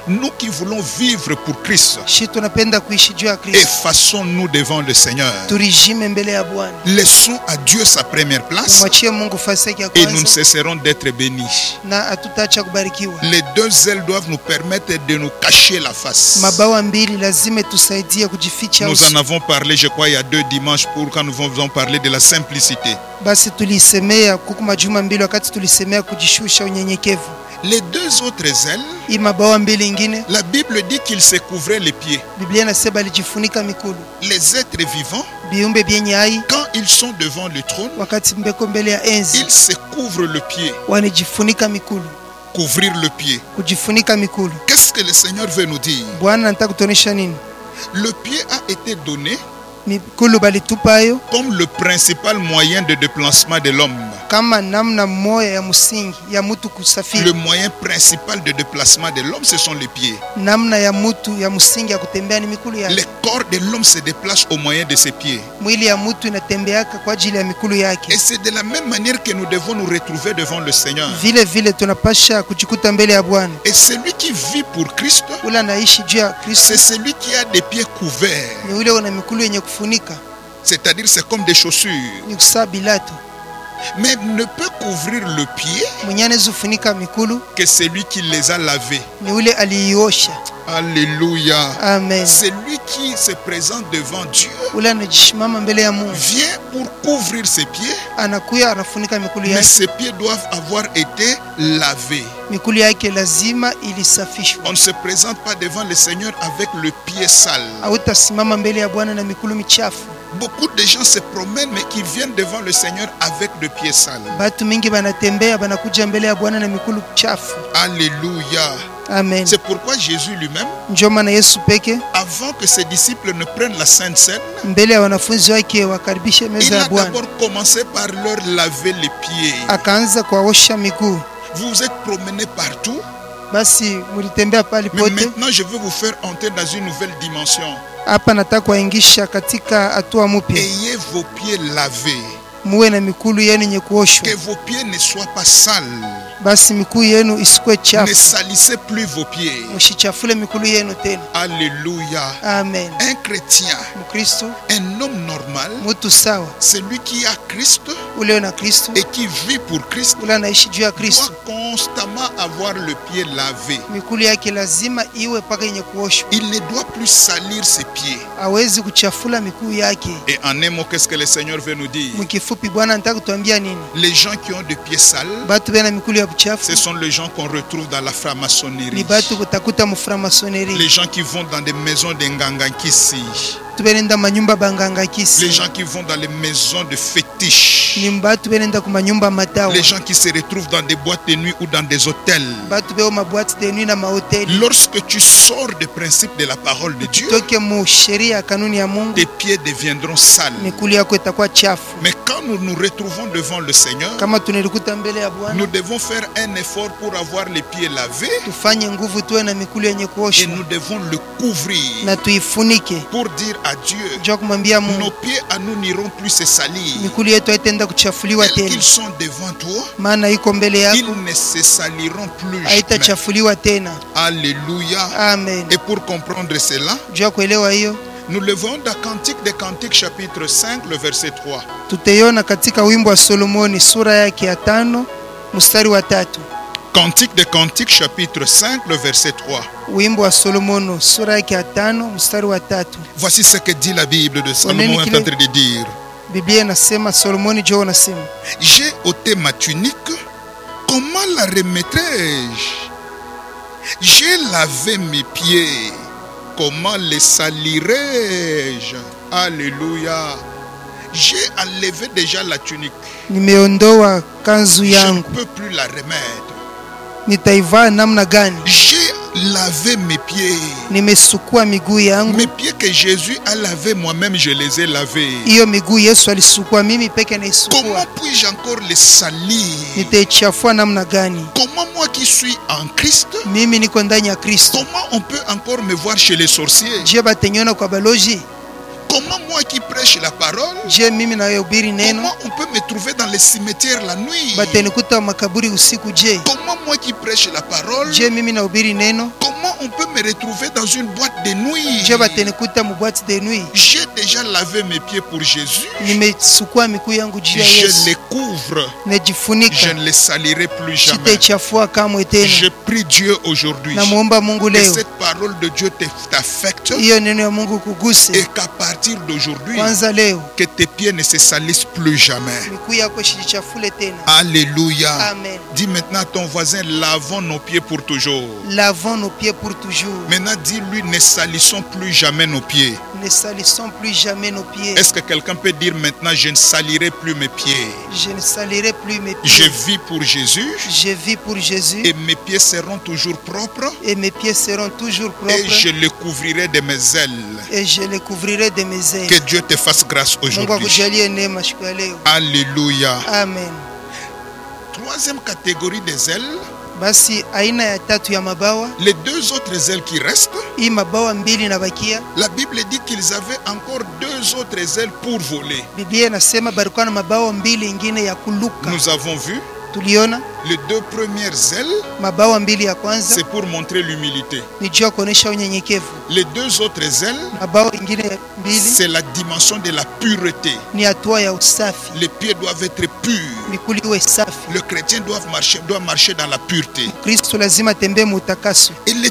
Nous qui voulons vivre pour Christ, shi tunapenda kuishi juu ya Kristo, effaçons-nous devant le Seigneur. turijime mbele ya Bwana, Laissons à Dieu sa première place tumwachie Mungu fasi yake ya et nous ne kwanza, cesserons d'être bénis. na hatutaacha kubarikiwa. Les deux ailes doivent nous permettre de nous cacher la face. Mabawa mbili lazima tusaidie kujificha Nous en uso. avons parlé, je crois, il y a 2 dimanches pour quand nous avons parlé de la simplicité. Basi tulisemea kuku majuma mbili wakati tulisemea kujishusha, unyenyekevu. Les 2 autres ailes, Hii mabawa mbili ingine, la Bible dit qu'ils se couvraient les pieds. Biblia inasema alijifunika mikulu. Les êtres vivants, Viumbe vyenye hai quand ils sont devant le trône, wakati mbeko mbele ya enzi ils se couvrent le pied. wanajifunika mikulu, Couvrir le pied. kujifunika mikulu. Qu'est-ce que le Seigneur veut nous dire? Bwana anataka kutuonesha nini? Le pied a été donné Mikulu balitupayo comme le principal moyen de déplacement de l'homme. kama namna moya ya msingi ya mtu Le kusafiri. moyen principal de déplacement de l'homme, ce sont les pieds. Namna ya mtu ya msingi ya kutembea ni mikulu Le yake. corps de l'homme se déplace au moyen de ses pieds. Mwili ya mtu inatembeaka kwa ajili ya mikulu Et yake. c'est de la même manière que nous devons nous retrouver devant le Seigneur. Vile vile tunapasha kujikuta mbele ya Bwana. Et celui qui vit pour Christ, Ule anaishi juu ya Kristo c'est celui qui a des pieds couverts. ni ule una mikulu yenye kufunika, C'est-à-dire c'est comme des chaussures. ni kusaa bilato. Mais ne peut couvrir le pied Mwenye anazofunika mikulu que celui qui les a lavés. ni ule aliiosha. Alléluia. Amen. Celui qui se présente devant Dieu Ule anajishimama mbele ya Mungu, vient pour couvrir ses pieds, anakuya anafunika mikulu mais yake. ses pieds doivent avoir été lavés. Mikulu yake lazima ilisafishwa. On ne se présente pas devant le Seigneur avec le pied sale. Hautasimama mbele ya Bwana na mikulu michafu. Beaucoup de gens se promènent mais qui viennent devant le Seigneur avec le pied sale. Batu mingi banatembea banakuja mbele ya Bwana na mikulu chafu. Alléluia. Amen. C'est pourquoi Jésus lui-même, Ndio maana Yesu peke avant que ses disciples ne prennent la Sainte Seine, mbele ya wanafunzi wake wakaribishe il meza a ya Bwana, d'abord commencé par leur laver les pieds. akaanza kuwaosha miguu. Vous vous êtes promenés partout, Basi mulitembea pale mais pote. maintenant je veux vous faire entrer dans une nouvelle dimension. Hapa nataka kuwaingisha katika hatua mpya. Ayez vos pieds lavés, Muwe na mikulu yenu yenye kuoshwa. que vos pieds ne soient pas sales. Basi mikulu yenu isikuwe Ne chafu. salissez plus vos pieds. Msichafule mikulu yenu tena. Alléluia. Amen. Un chrétien, Mkristo, un homme normal, mtu sawa, celui qui a Christ ule na Kristo, et qui vit pour Christ, ule anaishi juu ya Kristo, doit constamment avoir le pied lavé. mikulu yake lazima iwe paka yenye kuoshwa. Il ne doit plus salir ses pieds. Hawezi kuchafula mikuu yake. Et en un mot, qu'est-ce que le Seigneur veut nous dire? Mkifupi, Bwana anataka kutuambia nini? Les gens qui ont des pieds sales, Batu bena mikulu ya buchafu ce sont les gens qu'on retrouve dans la ni franc-maçonnerie. batu kutakuta muframasoneri. Les gens qui vont dans des maisons de Ngangankisi. Tubenenda manyumba banganga kisi. Les gens qui vont dans les maisons de fétiches. Ni batu benenda ku manyumba matawa. Les gens qui se retrouvent dans des boîtes de nuit ou dans des hôtels. Batu beo maboîte de nuit na mahoteli. Lorsque tu sors des principes de la parole de Dieu, Toke mu sheria kanuni ya Mungu, tes pieds deviendront sales. mikulu yako itakuwa chafu. Mais quand nous nous retrouvons devant le Seigneur, Kama tunalikuta mbele ya Bwana, nous devons faire un effort pour avoir les pieds lavés tufanye nguvu tuwe na mikulu yenye et kuoshwa nous devons le couvrir na tuifunike. pour dire à Dieu, Jua kumwambia nos Mungu, pieds à nous n'iront plus se salir. mikulu yetu haitaenda kuchafuliwa Tels tena, qu'ils sont devant toi, maana iko mbele yako, ils ne se saliront plus jamais. haitachafuliwa tena. Alléluia. Amen. Et pour comprendre cela, Jua kuelewa hiyo, nous levons dans Cantique des Cantiques chapitre 5 le verset 3. tutaiona katika wimbo wa Solomoni sura yake ya 5 mstari wa 3. Cantique des Cantiques chapitre 5 le verset 3. Wimbo wa Solomoni sura yake ya 5 mstari wa 3. Voici ce que dit la Bible de Salomon Oneni est kile- en train de dire. Biblia inasema, Solomoni jo anasema, J'ai ôté ma tunique, comment la remettrai-je? J'ai lavé mes pieds, comment les salirai-je? Alléluia. J'ai enlevé déjà la tunique. nimeondoa kanzu Je ne yangu, peux plus la remettre. nitaivaa namna gani? J'ai lavé mes pieds. Nimesukua miguu yangu. Mes pieds que Jésus a lavés, moi-même je les ai lavés. Hiyo miguu Yesu alisukua, mimi peke naisukua. Comment puis-je encore les salir? Nitaichafua namna gani? Comment moi qui suis en Christ, Mimi niko ndani ya Kristo. comment on peut encore me voir chez les sorciers? Je bateniona kwa baloji? Comment moi qui prêche la parole, Je mimi nayehubiri neno comment on peut me trouver dans les cimetières la nuit? batenikuta makaburi usiku? Je Comment moi qui prêche la parole, mimi nahubiri neno? comment on peut me retrouver dans une boîte de nuit. Je batanikuta mu boîte de nuit. J'ai déjà lavé mes pieds pour Jésus. Nimesukua miguu yangu juu ya Je Yesu. les couvre. Je Najifunika. ne les salirai plus jamais. Sitaichafua kamwe tena. Je prie Dieu aujourd'hui Namuomba Mungu que leo cette parole de Dieu t'affecte hiyo neno ya Mungu kuguse. et qu'à partir d'aujourd'hui, Kwanza leo que tes pieds ne se salissent plus jamais. miguu yako isichafule tena. Alléluia. Amen. Dis maintenant à ton voisin, lavons nos pieds pour toujours. Lavons nos pieds pour toujours. Maintenant, dis-lui, ne salissons plus jamais nos pieds. Ne salissons plus jamais nos pieds. Est-ce que quelqu'un peut dire maintenant, je ne salirai plus mes pieds? Je ne salirai plus mes pieds. Je vis pour Jésus. Je vis pour Jésus. Et mes pieds seront toujours propres. Et mes pieds seront toujours propres. Et je les couvrirai de mes ailes. Et je les couvrirai de mes ailes. Que Dieu te fasse grâce Mungu aujourd'hui. akujalie neema siku ya leo. Alléluia. Amen. Troisième catégorie des ailes. Basi aina ya tatu ya mabawa, Les deux autres ailes qui restent. hii mabawa mbili inabakia. La Bible dit qu'ils avaient encore deux autres ailes pour voler. Biblia inasema balikuwa na mabawa mbili ingine ya kuluka. Nous avons vu Tuliona les deux premières ailes, mabawa mbili ya kwanza c'est pour montrer l'humilité. ni juu ya kuonesha unyenyekevu. Les deux autres ailes, Mabawa ingine mbili c'est la dimension de la pureté. ni hatua ya usafi. Les pieds doivent être purs. Mikuli iwe safi. Le chrétien doit marcher dans la pureté. Kristo lazima atembee mu utakaso. Et les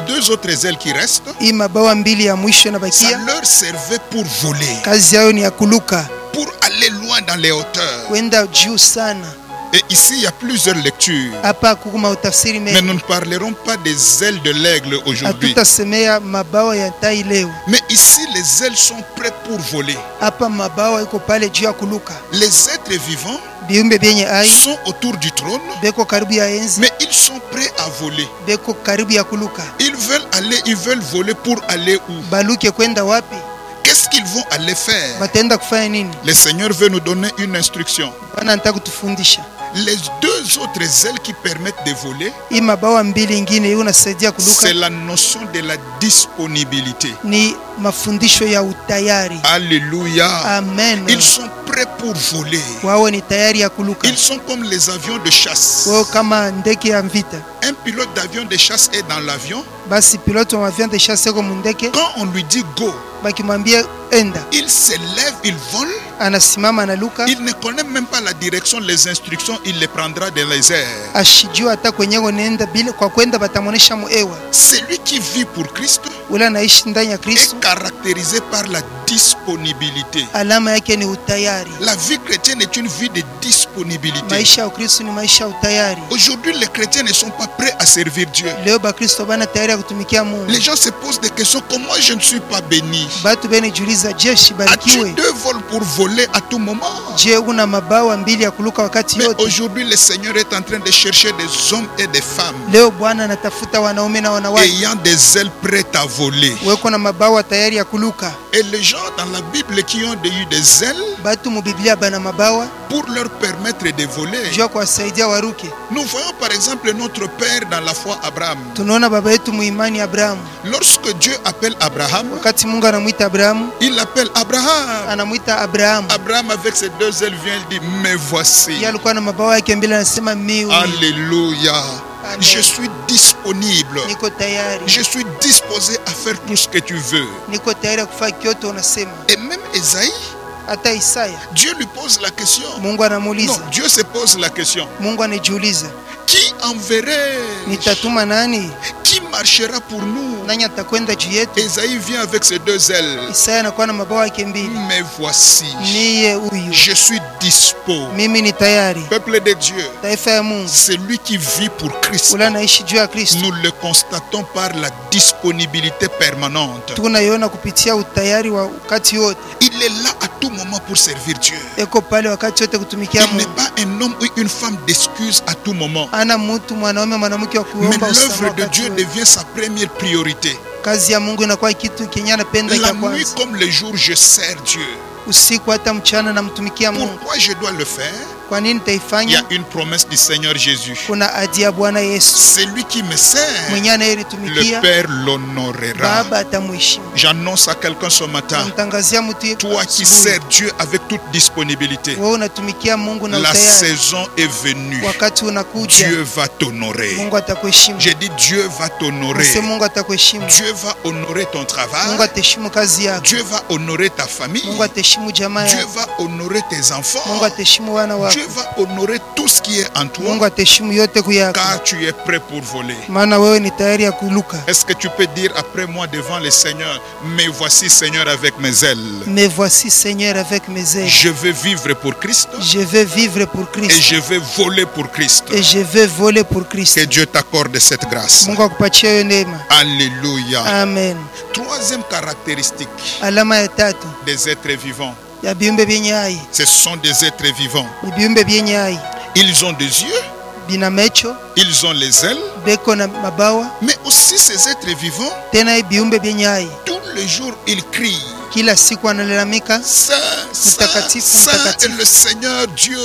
deux autres ailes qui restent, Hii mabawa mbili ya mwisho ça inabakia, leur servait pour voler, kazi yao ni ya kuluka, pour aller loin dans les hauteurs. kwenda juu sana. Et ici, il y a plusieurs lectures. Hapa kukuma utafsiri Mais mengi. nous ne parlerons pas des ailes de l'aigle aujourd'hui. Hatutasemea mabawa ya tai leo. Mais ici, les ailes sont prêtes pour voler. Hapa mabawa iko pale juu ya kuluka. Les êtres vivants Viumbe vyenye hai sont autour du trône, beko karibu ya enzi, mais ils sont prêts à voler. beko karibu ya kuluka. Ils veulent voler pour aller où? Baluke kwenda wapi? Qu'est-ce qu'ils vont aller faire? Bataenda kufanya nini? Le Seigneur veut nous donner une instruction. Bwana anataka kutufundisha. Les deux autres ailes qui permettent de voler, Hii mabawa mbili ingine hiyo unasaidia kuluka c'est la notion de la disponibilité. ni mafundisho ya utayari. Alléluia. Amen. Ils sont prêts pour voler. Wao ni tayari ya kuluka. Ils sont comme les avions de chasse. Wao kama ndege ya vita. Un pilote d'avion de chasse est dans l'avion. Basi pilote wa avion de chasse ko mundeke, Quand on lui dit go, bakimwambia enda, il se lève, il vole. anasimama analuka, Il ne connaît même pas la direction, les instructions, il les prendra dans les airs. ashijua hata kwenyewe nenda bila kwa kwenda batamonesha muewa. Celui qui vit pour Christ Ule anaishi ndani ya est Kristo, caractérisé par la disponibilité. alama yake ni utayari. La vie chrétienne est une vie de disponibilité. Maisha ya Kristo ni maisha ya utayari. Aujourd'hui, les chrétiens ne sont pas prêts à servir Dieu. Leo bakristo bana tayari ya kutumikia Mungu. Les gens se posent des questions. Comment je ne suis pas béni? Batu bene juliza, je As-tu shibarikiwe? deux vols pour voler à tout moment? Je una mabawa mbili ya kuluka wakati Mais yote? aujourd'hui, le Seigneur est en train de chercher des hommes et des femmes Leo Bwana anatafuta wanaume na wanawake ayant des ailes prêtes à voler. weko na mabawa tayari ya kuluka. Et les gens dans la Bible qui ont eu des ailes Batu mu Biblia bana mabawa pour leur permettre de voler. jua kuwasaidia waruke. Nous voyons par exemple notre père dans la foi Abraham. Tunaona baba yetu muimani Abrahamu, Lorsque Dieu appelle Abraham, wakati Mungu anamwita Abrahamu, il appelle Abraham. anamwita Abrahamu. Abraham avec ses deux ailes vient et dit, me voici. Yeye alikuwa na mabawa yake mbili, anasema mimi Alléluia. Amen. Je suis disponible. niko tayari, Je suis disposé à faire tout ce que tu veux. niko tayari ya kufanya kyote unasema. Et même Esaïe, Hata Isaya Dieu lui pose la question. Mungu Non, anamuuliza, Dieu se pose la question. Mungu anijiuliza, Qui enverrai? nitatuma nani? Qui marchera pour nous? Nani atakwenda juu yetu? Esaïe vient avec ses deux ailes. Isaya anakuwa na mabawa yake mbili, Me voici. niye huyu, Je suis dispo. mimi ni tayari. Peuple de Dieu, Taifa ya Mungu, celui qui vit pour Christ, ule anaishi juu ya Kristo, nous le constatons par la disponibilité permanente. tunaiona kupitia utayari wa wakati wote. Il est là à tout moment pour servir Dieu. Eko pale wakati wote kutumikia Il n'est Mungu. pas un homme ou une femme d'excuse à tout moment. Ana mtu mwanaume mwanamke wa Mais kuomba l'œuvre usamaha de wakati Dieu wote. devient sa première priorité. Kazi ya Mungu inakuwa kitu kenye anapenda La cha nuit kwanza. comme le jour, je sers Dieu. Usiku hata mchana namtumikia Mungu. Pourquoi je dois le faire? Kwa nini Il y a nitaifanya? une promesse du Seigneur Jésus. Kuna ahadi ya Bwana Yesu, Celui qui me sert, mwenye le anayelitumikia Père l'honorera. Baba atamheshimu. J'annonce à quelqu'un ce matin, Namtangazia mtu toi qui asubuhi, sers Dieu avec toute disponibilité, wewe unatumikia Mungu na la utayari, saison est venue. wakati unakuja, Dieu va t'honorer. Mungu atakuheshimu. J'ai dit Dieu va t'honorer. Nase Mungu atakuheshimu. Dieu va honorer ton Mungu travail. ataheshimu kazi yako. Dieu va honorer ta famille. Mungu ataheshimu jamaa Dieu yako. va honorer tes enfants. Mungu ataheshimu wana wako. Dieu va honorer tout ce qui est en Mungu toi, ataheshimu yote kuyako, car tu es prêt pour voler. maana wewe ni tayari ya kuluka. Est-ce que tu peux dire après moi devant le Seigneur, mais voici Seigneur avec mes ailes. Me voici Seigneur avec mes ailes. Je veux vivre pour Christ Je vais vivre pour et Christ. je vais voler pour Christ. Et je vais voler pour Christ. Que Dieu t'accorde cette grâce. Mungu akupatie hiyo neema. Alléluia. Amen. Troisième caractéristique Alama ya tatu des êtres vivants, ya viumbe vyenye hai, ce sont des êtres vivants. ni viumbe vyenye hai, Ils ont des yeux, vina macho, ils ont les ailes, beko na mabawa. mais aussi ces êtres vivants, Tena viumbe vyenye hai tous les jours ils crient. kila siku analalamika, Saint, Saint, Mtakatifu, Saint est mtakatifu. le Seigneur Dieu,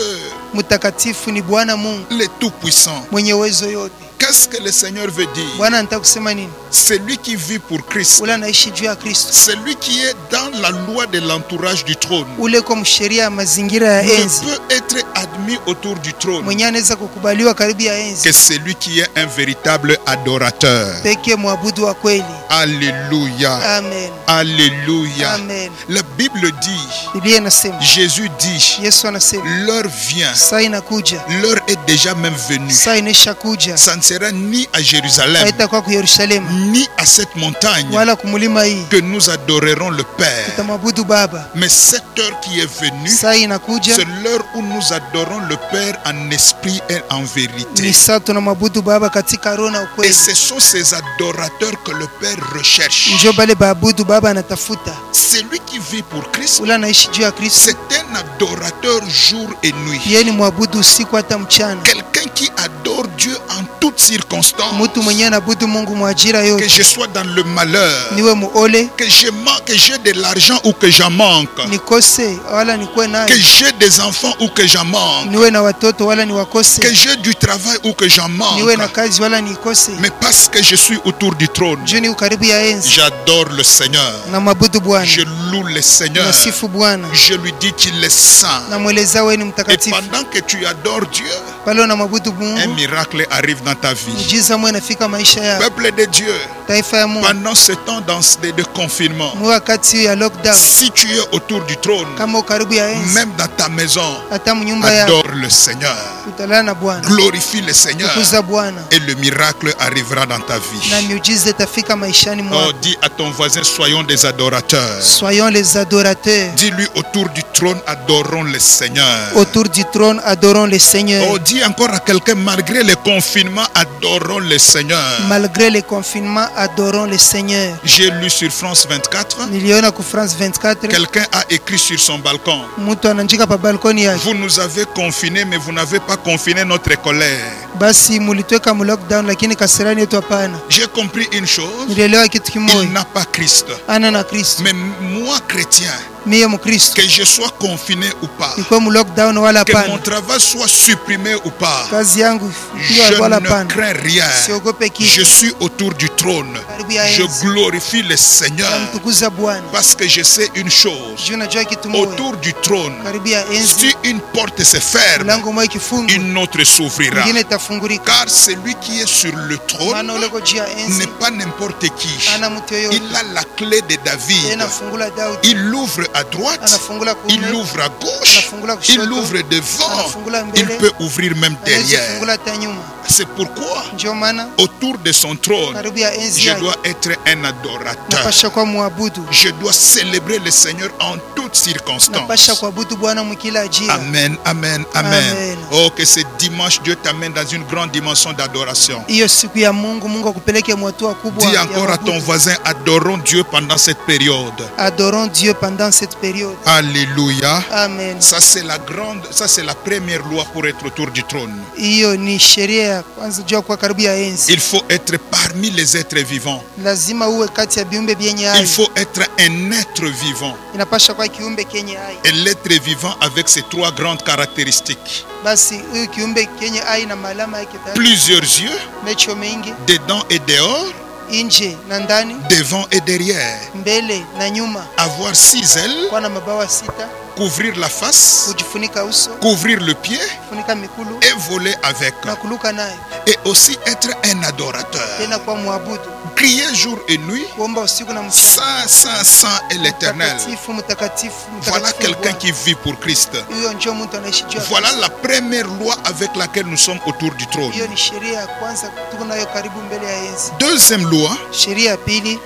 mtakatifu ni Bwana Mungu le Tout-Puissant. mwenye uwezo yote. Qu'est-ce que le Seigneur veut dire? Bwana anataka kusema nini? Celui qui vit pour Christ, Ule anaishi juu ya Kristo, celui qui est dans la loi de l'entourage du trône, ule kwa msheria ya mazingira ya ne enzi, peut être admis autour du trône mwenye anaweza kukubaliwa karibu ya enzi que celui qui est un véritable adorateur. pekee, mwabudu wa kweli. Alléluia. Amen. Alléluia. Amen. La Bible dit, Biblia inasema, Jésus dit, Yesu anasema l'heure vient, saa inakuja, l'heure est déjà même venue. saa inaisha kuja, Ça ne sera ni à Jérusalem, haitakuwa ku Yerusalemu ni à cette montagne wala kumulima hii que nous adorerons le Père. tutamwabudu Baba. Mais cette heure qui est venue, Saa inakuja c'est l'heure où nous adorons le Père en esprit et en vérité. ni saa tunamwabudu Baba katika roho na Et ukweli. ce sont ces adorateurs que le Père recherche. Njo bale baabudu Baba anatafuta. Celui qui vit pour Christ, Ule anaishi juu ya Kristo, c'est un adorateur jour et nuit. yeye ni mwabudu usiku hata mchana, Quelqu'un qui adore Dieu en toutes circonstances. mtu mwenye anabudu Mungu mwajira Que yote, je sois dans le malheur, niwe muole, que je manque, que j'ai de l'argent ou que j'en manque, nikose wala nikuwe que naye, j'ai des enfants ou que j'en manque, niwe na watoto wala niwakose, que j'ai du travail ou que j'en niwe na manque, kazi wala nikose, mais parce que je suis autour du trône, juu ni karibu ya enzi, j'adore le Seigneur, na mwabudu Bwana, je loue le Seigneur, nasifu Bwana, je lui dis qu'il est saint. namweleza wewe ni Et mtakatifu. pendant que tu adores Dieu, Pale unamwabudu un Mungu, miracle arrive dans ta vie. muujiza mwe nafika maisha yako. Peuple de Dieu, Taifa ya Mungu, pendant ce temps de confinement, mwe wakati ya lockdown, si tu es autour du trône, kama ukaribu ya enzi, même dans ta maison, hata mnyumba yako adore le Seigneur, utalala na Bwana, glorifie le Seigneur tukuza Bwana, et le miracle arrivera dans ta na vie. miujiza itafika maishani Oh, mwako. dis à ton voisin, soyons des adorateurs. Soyons les adorateurs. Dis-lui, autour du trône, adorons le Seigneur. Autour du trône, adorons le Seigneur. Oh, dis encore à quelqu'un, malgré le confinement, adorons le Seigneur. Malgré le confinement, adorons le Seigneur. J'ai lu sur France 24, Niliona ku France 24, quelqu'un a écrit sur son balcon, mtu anaandika pa balkoni yake, vous nous avez confinés, mais vous n'avez pas confiné notre colère. basi mulitweka mu lockdown lakini kasirani yetu hapana. J'ai compris une chose, Nilielewa kitu il kimoja, n'a pas Christ. ana na Kristo. Mais moi, chrétien, Mie Mkristo, que je sois confiné ou pas, nikuwe mu lockdown wala que mon hapana, travail soit supprimé ou pas, kazi yangu je ndio wala ne hapana, crains rien. siogope Je kitu, suis autour du trône. karibu ya Je enzi, glorifie le Seigneur namtukuza Bwana. parce que je sais une chose. Juu najua kitu moja, Autour du trône, karibu ya enzi, si une porte se ferme, mlango moja ikifungwa, une autre s'ouvrira. ingine itafungulika. Car celui qui est sur le trône Maana ule uko juu ya enzi, n'est pas n'importe qui. ana mtu yoyote, Il a la clé de yeye David. anafungula Daudi, Il ouvre à droite, anafungula il kuume, ouvre à gauche, anafungula il kushoto, ouvre devant, anafungula il mbele, peut ouvrir même anaweza derrière. fungula hata nyuma. C'est pourquoi, Ndio maana autour de son trône, karibu ya enzi je yake dois être un adorateur. napasha kuwa muabudu, Je dois célébrer le Seigneur en toutes circonstances. napasha kuabudu Bwana mwikila ajira. Amen, amen, amen. Amen. Oh, que ce dimanche, Dieu t'amène dans une grande dimension d'adoration. Hiyo siku ya Mungu akupeleke mwatua kubwa Dis ya encore à ton kuabudu. voisin, adorons Dieu pendant cette période. Adorons Dieu pendant cette période. Alléluia. Amen. Ça c'est la première loi pour être autour du trône. Hiyo ni sheria ya kwanza juu ya kuwa karibu ya enzi. Il faut être parmi les êtres vivants. Lazima uwe kati ya viumbe vyenye hai. Il faut être un être vivant. Inapasha kuwa kiumbe kenye hai. Et l'être vivant avec ses trois grandes caractéristiques. Basi huyu kiumbe kenye hai na malama yake tatu: Plusieurs yeux, macho mengi, dedans et dehors, nje na ndani, devant et derrière. mbele na nyuma, Avoir 6 ailes, kuwa na mabawa 6, couvrir la face, kujifunika uso, couvrir le pied kufunika mikulu et voler avec. na kuluka nayo, Et aussi être un adorateur. tena kwa muabudu, Crier jour et nuit, kuomba usiku na mchana. Saint, Saint, Saint est l'Éternel. Mtakatifu, mtakatifu, Voilà mtakatifu quelqu'un Bwana. qui vit pour Christ. Huyo ndio mtu anaishi juu ya Voilà Kristo. la première loi avec laquelle nous sommes autour du trône. Hiyo ni sheria ya kwanza tuko nayo karibu mbele ya enzi. Deuxième loi Sheria ya pili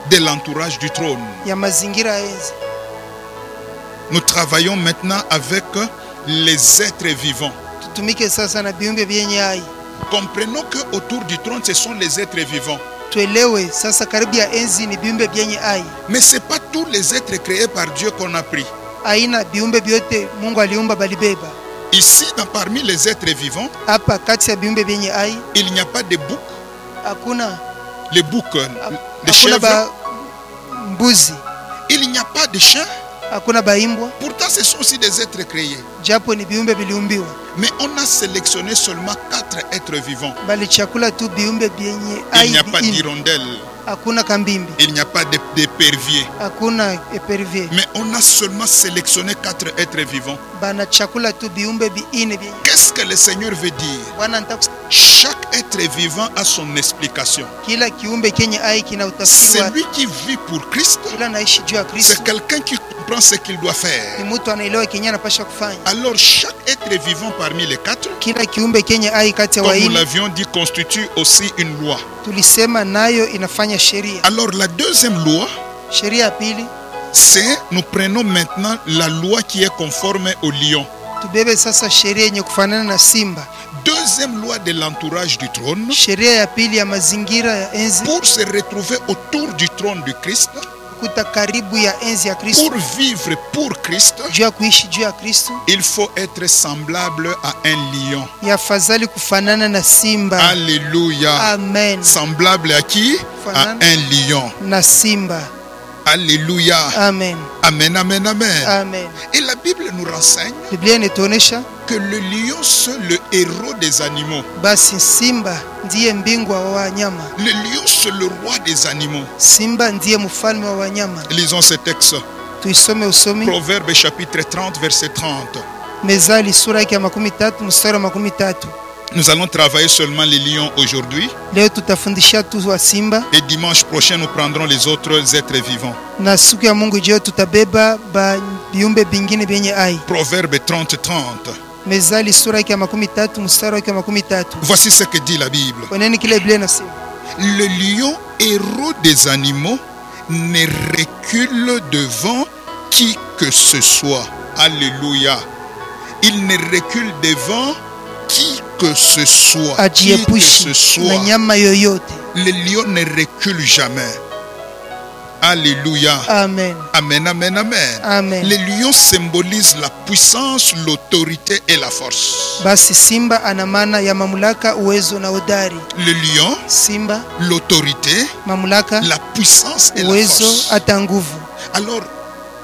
de l'entourage du trône. ya mazingira ya enzi. Nous travaillons maintenant avec les êtres vivants. Tutumike sasa na viumbe vyenye hai. Comprenons que autour du trône, ce sont les êtres vivants. Tuelewe sasa karibu ya enzi ni viumbe vyenye hai. Mais ce n'est pas tous les êtres créés par Dieu qu'on a pris. Aina viumbe vyote Mungu aliumba balibeba. Ici, parmi les êtres vivants, Hapa kati ya viumbe vyenye hai il n'y a pas de boucs. hakuna Les boucs, les hakuna chèvres. ba mbuzi, Il n'y a pas de chiens. hakuna baimbwa, Pourtant, ce sont aussi des êtres créés. japo ni viumbe viliumbiwa, Mais on a sélectionné seulement 4 êtres vivants. bali chakula tu viumbe vyenye Il hai. n'y a pas viini. d'hirondelle. Hakuna kambimbi, Il n'y a pas d'épervier. hakuna epervier, Mais on a seulement sélectionné 4 êtres vivants. bana chakula tu viumbe viine vyenye. Qu'est-ce que le Seigneur veut dire? Bwana anataka Chaque être vivant a son explication. kila kiumbe kenye hai kina utafsiri wake. Celui qui vit pour Christ, Kila naishi juu ya Kristo c'est quelqu'un qui comprend ce qu'il doit ni faire. mtu anaelewa kenye anapasha kufanya. Alors chaque être vivant parmi les 4, Kila kiumbe kenye hai kati ya comme nous waine l'avions dit, constitue aussi une loi. tulisema nayo inafanya sheria. Alors la deuxième loi, Sheria ya pili c'est nous prenons maintenant la loi qui est conforme au lion. tubebe sasa sheria yenye kufanana na simba. Deuxième loi de l'entourage du trône, Sheria ya pili ya mazingira ya enzi, pour se retrouver autour du trône du Christ, kuta karibu ya enzi ya Kristo, pour vivre pour Christ, juu ya kuishi juu ya Kristo, il faut être semblable à un lion. yafadhali kufanana na simba. Alléluia. Amen. Semblable à qui? À un lion. Na simba. Alléluia. Amen. Amen, amen, amen. Amen. Et la Bible nous renseigne Biblia inatuonesha que le lion, c'est le héros des animaux. basi simba ndiye mbingwa wa wanyama. Le lion, c'est le roi des animaux. Simba ndiye mfalme wa wanyama. Lisons ce texte. Tuisome usomi Proverbe chapitre 30, verset 30. Mezali sura yake ya 13 mstari wa 13. Nous allons travailler seulement les lions aujourd'hui. Leo tutafundisha tu wa simba Et dimanche prochain, nous prendrons les autres êtres vivants. na siku ya Mungu ijayo tutabeba ba viumbe vingine vyenye hai. Proverbe 30, 30. Mezali sura yake ya 13 mstari wake wa 13. Voici ce que dit la Bible. Kwa nini kile Biblia inasema? Le lion, héros des animaux, ne recule devant qui que ce soit. Alléluia. Il ne recule devant qui que ce soit. Qui que Ajiepushi ce na soit. nyama yoyote. Le lion ne recule jamais. Alléluia. Amen. Amen, amen, amen. Amen. Le lion symbolise la puissance, l'autorité et la force. Basi simba ana maana ya mamlaka, uwezo na udari. Le lion, Simba, l'autorité, mamlaka, la puissance et la uwezo force. hata nguvu. Alors,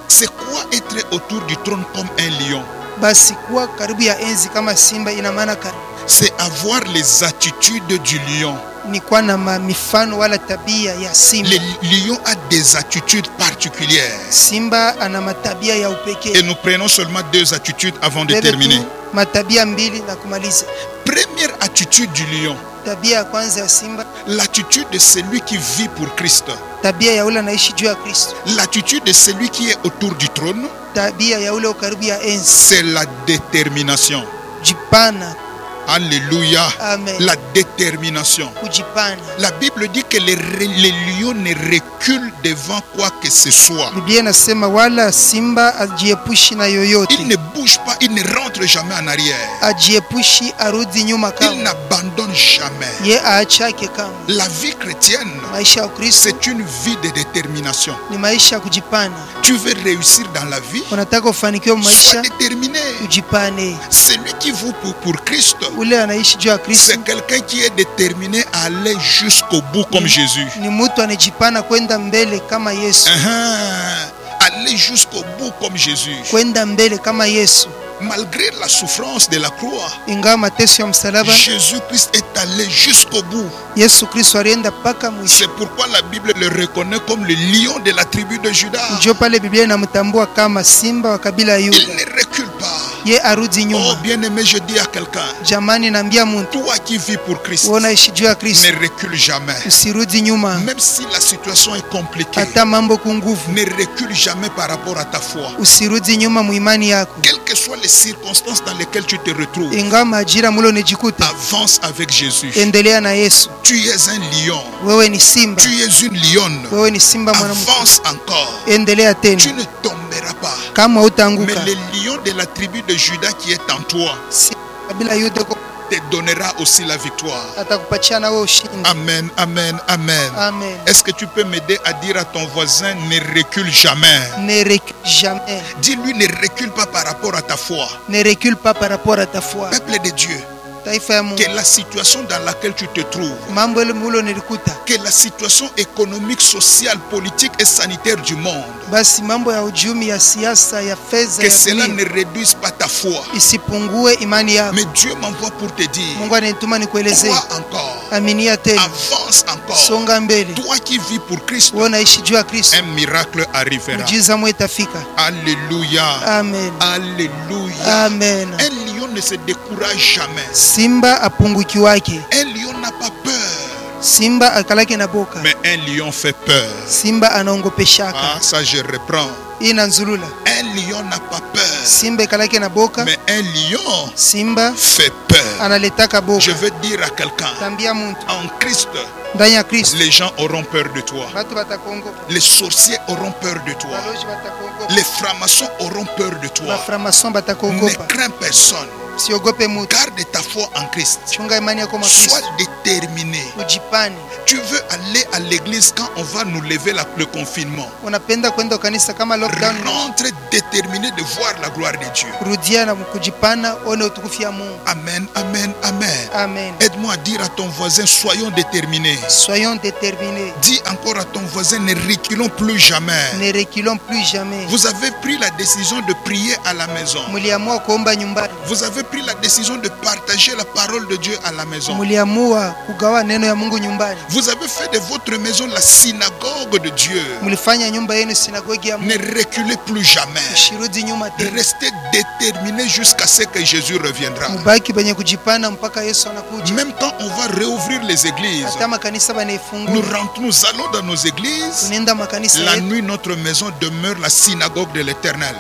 c'est quoi être autour du trône comme un lion? Basi kuwa karibu ya enzi kama simba ina maana karibu C'est avoir les attitudes du lion. ni kuwa na mifano wala tabia ya simba. Le lion a des attitudes particulières. Simba ana matabia ya Et upekee. nous prenons seulement 2 attitudes avant de Bebe terminer. tu matabia mbili na kumaliza. Première attitude du lion, Tabia ya kwanza ya simba, l'attitude de celui qui vit pour Christ. tabia ya ule anaishi juu ya Kristo. L'attitude de celui qui est autour du trône, Tabia ya ule karibu ya enzi, c'est la détermination. jipana. Alléluia. Amen. La détermination. Kujipana. La Bible dit que les lions ne reculent devant quoi que ce soit. Biblia inasema wala simba ajiepushi na yoyote. Il ne bouge pas, il ne rentre jamais en arrière. Ajiepushi arudi nyuma Il kama. n'abandonne jamais. Ye aachake kama. La vie chrétienne, Maisha ya Ukristo c'est une vie de détermination. ni maisha ya kujipana. Tu veux réussir dans la vie, Unataka ufanikiwe sois maisha, déterminé. ujipane. Celui qui vaut pour Christ, Ule anaishi juu ya Kristo c'est quelqu'un qui est déterminé à aller jusqu'au bout comme Jésus. ni mtu anajipana kwenda mbele kama Yesu, Aller jusqu'au bout comme Jésus. kwenda mbele kama Yesu. Malgré la souffrance de la croix, Ingawa mateso ya msalaba, Jésus-Christ est allé jusqu'au bout. Yesu Kristo alienda mpaka mwisho. C'est pourquoi la Bible le reconnaît comme le lion de la tribu de Juda. Ndio pale Biblia inamtambua kama simba wa kabila ya Il Yuda. ne recule pas. Ye arudi Oh nyuma. bien-aimé, je dis à quelqu'un, Jamani, naambia mtu toi qui vis pour Christ, wewe unaishi juu ya Kristo, ne recule jamais. usirudi nyuma. Même si la situation est compliquée, Hata mambo kunguvu, ne recule jamais par rapport à ta foi. usirudi nyuma muimani yako. Quelles que soient les circonstances dans lesquelles tu te retrouves, Ingawa majira mulo unajikuta, avance avec Jésus. endelea na Yesu. Tu es un lion. Wewe ni simba, Tu es une lionne. wewe ni simba mwanamke. Avance encore. Endelea tena, Tu ne tomberas pas. kama Mais utaanguka. le lion de la tribu de Juda qui est en toi Si kabila Yuda te donnera aussi la victoire. atakupatia na wewe ushindi. Amen, amen, amen. Amen. Est-ce que tu peux m'aider à dire à ton voisin, ne recule jamais. Ne recule jamais. Dis-lui, ne recule pas par rapport à ta foi. Ne recule pas par rapport à ta foi. Peuple de Dieu, Taifa ya Mungu, que la situation dans laquelle tu te trouves, mambo ile mulo nilikuta, que la situation économique, sociale, politique et sanitaire du monde, basi mambo ya ujumi, ya siasa, ya fedha, que ya cela dunia ne réduise pas ta foi. isipungue imani yako. Mais Dieu m'envoie pour te dire, Mungu ananituma nikuelezee, crois encore, aminia tena, avance encore. songa mbele. Toi qui vis pour Christ, Wewe unaishi juu ya Kristo, un miracle arrivera. muujiza mwe itafika. Alléluia. Amen. Alléluia. Amen. Un lion ne se décourage jamais. Simba apunguki wake, Un lion n'a pas peur. simba akalake na boka, Mais un lion fait peur. simba anaongopeshaka. Ah, ça je reprends. Hii nanzulula, Un lion n'a pas peur. simba ikalake na boka, Mais un lion simba fait peur. analetaka boka. Je veux dire à quelqu'un, Tambia muntu en Christ, ndani ya Kristo, les gens auront peur de toi. watu batakuogopa, Les sorciers auront peur de toi. baloji batakuogopa, Les francs-maçons auront peur de toi. baframason Ne batakuogopa. crains personne. Siogope mutu, Garde ta foi en Christ. chunga imani yako kwa Sois Kristo, déterminé. ujipane. Tu veux aller à l'église quand on va nous lever le confinement. Unapenda kwenda kanisa kama lockdown, Rentre déterminé de voir la gloire de Dieu. rudia na kujipana, one utukufu ya Mungu. Amen, amen, amen. Amen. Aide-moi à dire à ton voisin, soyons déterminés. Soyons déterminés, Dis encore à ton voisin, ne reculons plus jamais. ne reculons plus jamais. Vous avez pris la décision de prier à la maison. Muliamua kuomba nyumbani, Vous avez pris la décision de partager la parole de Dieu à la maison. muliamua kugawa neno ya Mungu nyumbani, Vous avez fait de votre maison la synagogue de Dieu. mulifanya nyumba yenu sinagogi ya Ne Mungu. reculez plus jamais. Ushirudi nyuma tena, Restez déterminés jusqu'à ce que Jésus reviendra. mubaki penye kujipana mpaka Yesu anakuja. Même quand on va réouvrir les églises, Hata makanisa banaifungua, nous allons dans nos églises. tunaenda makanisa La yetu, nuit, notre maison demeure la synagogue de l'Éternel.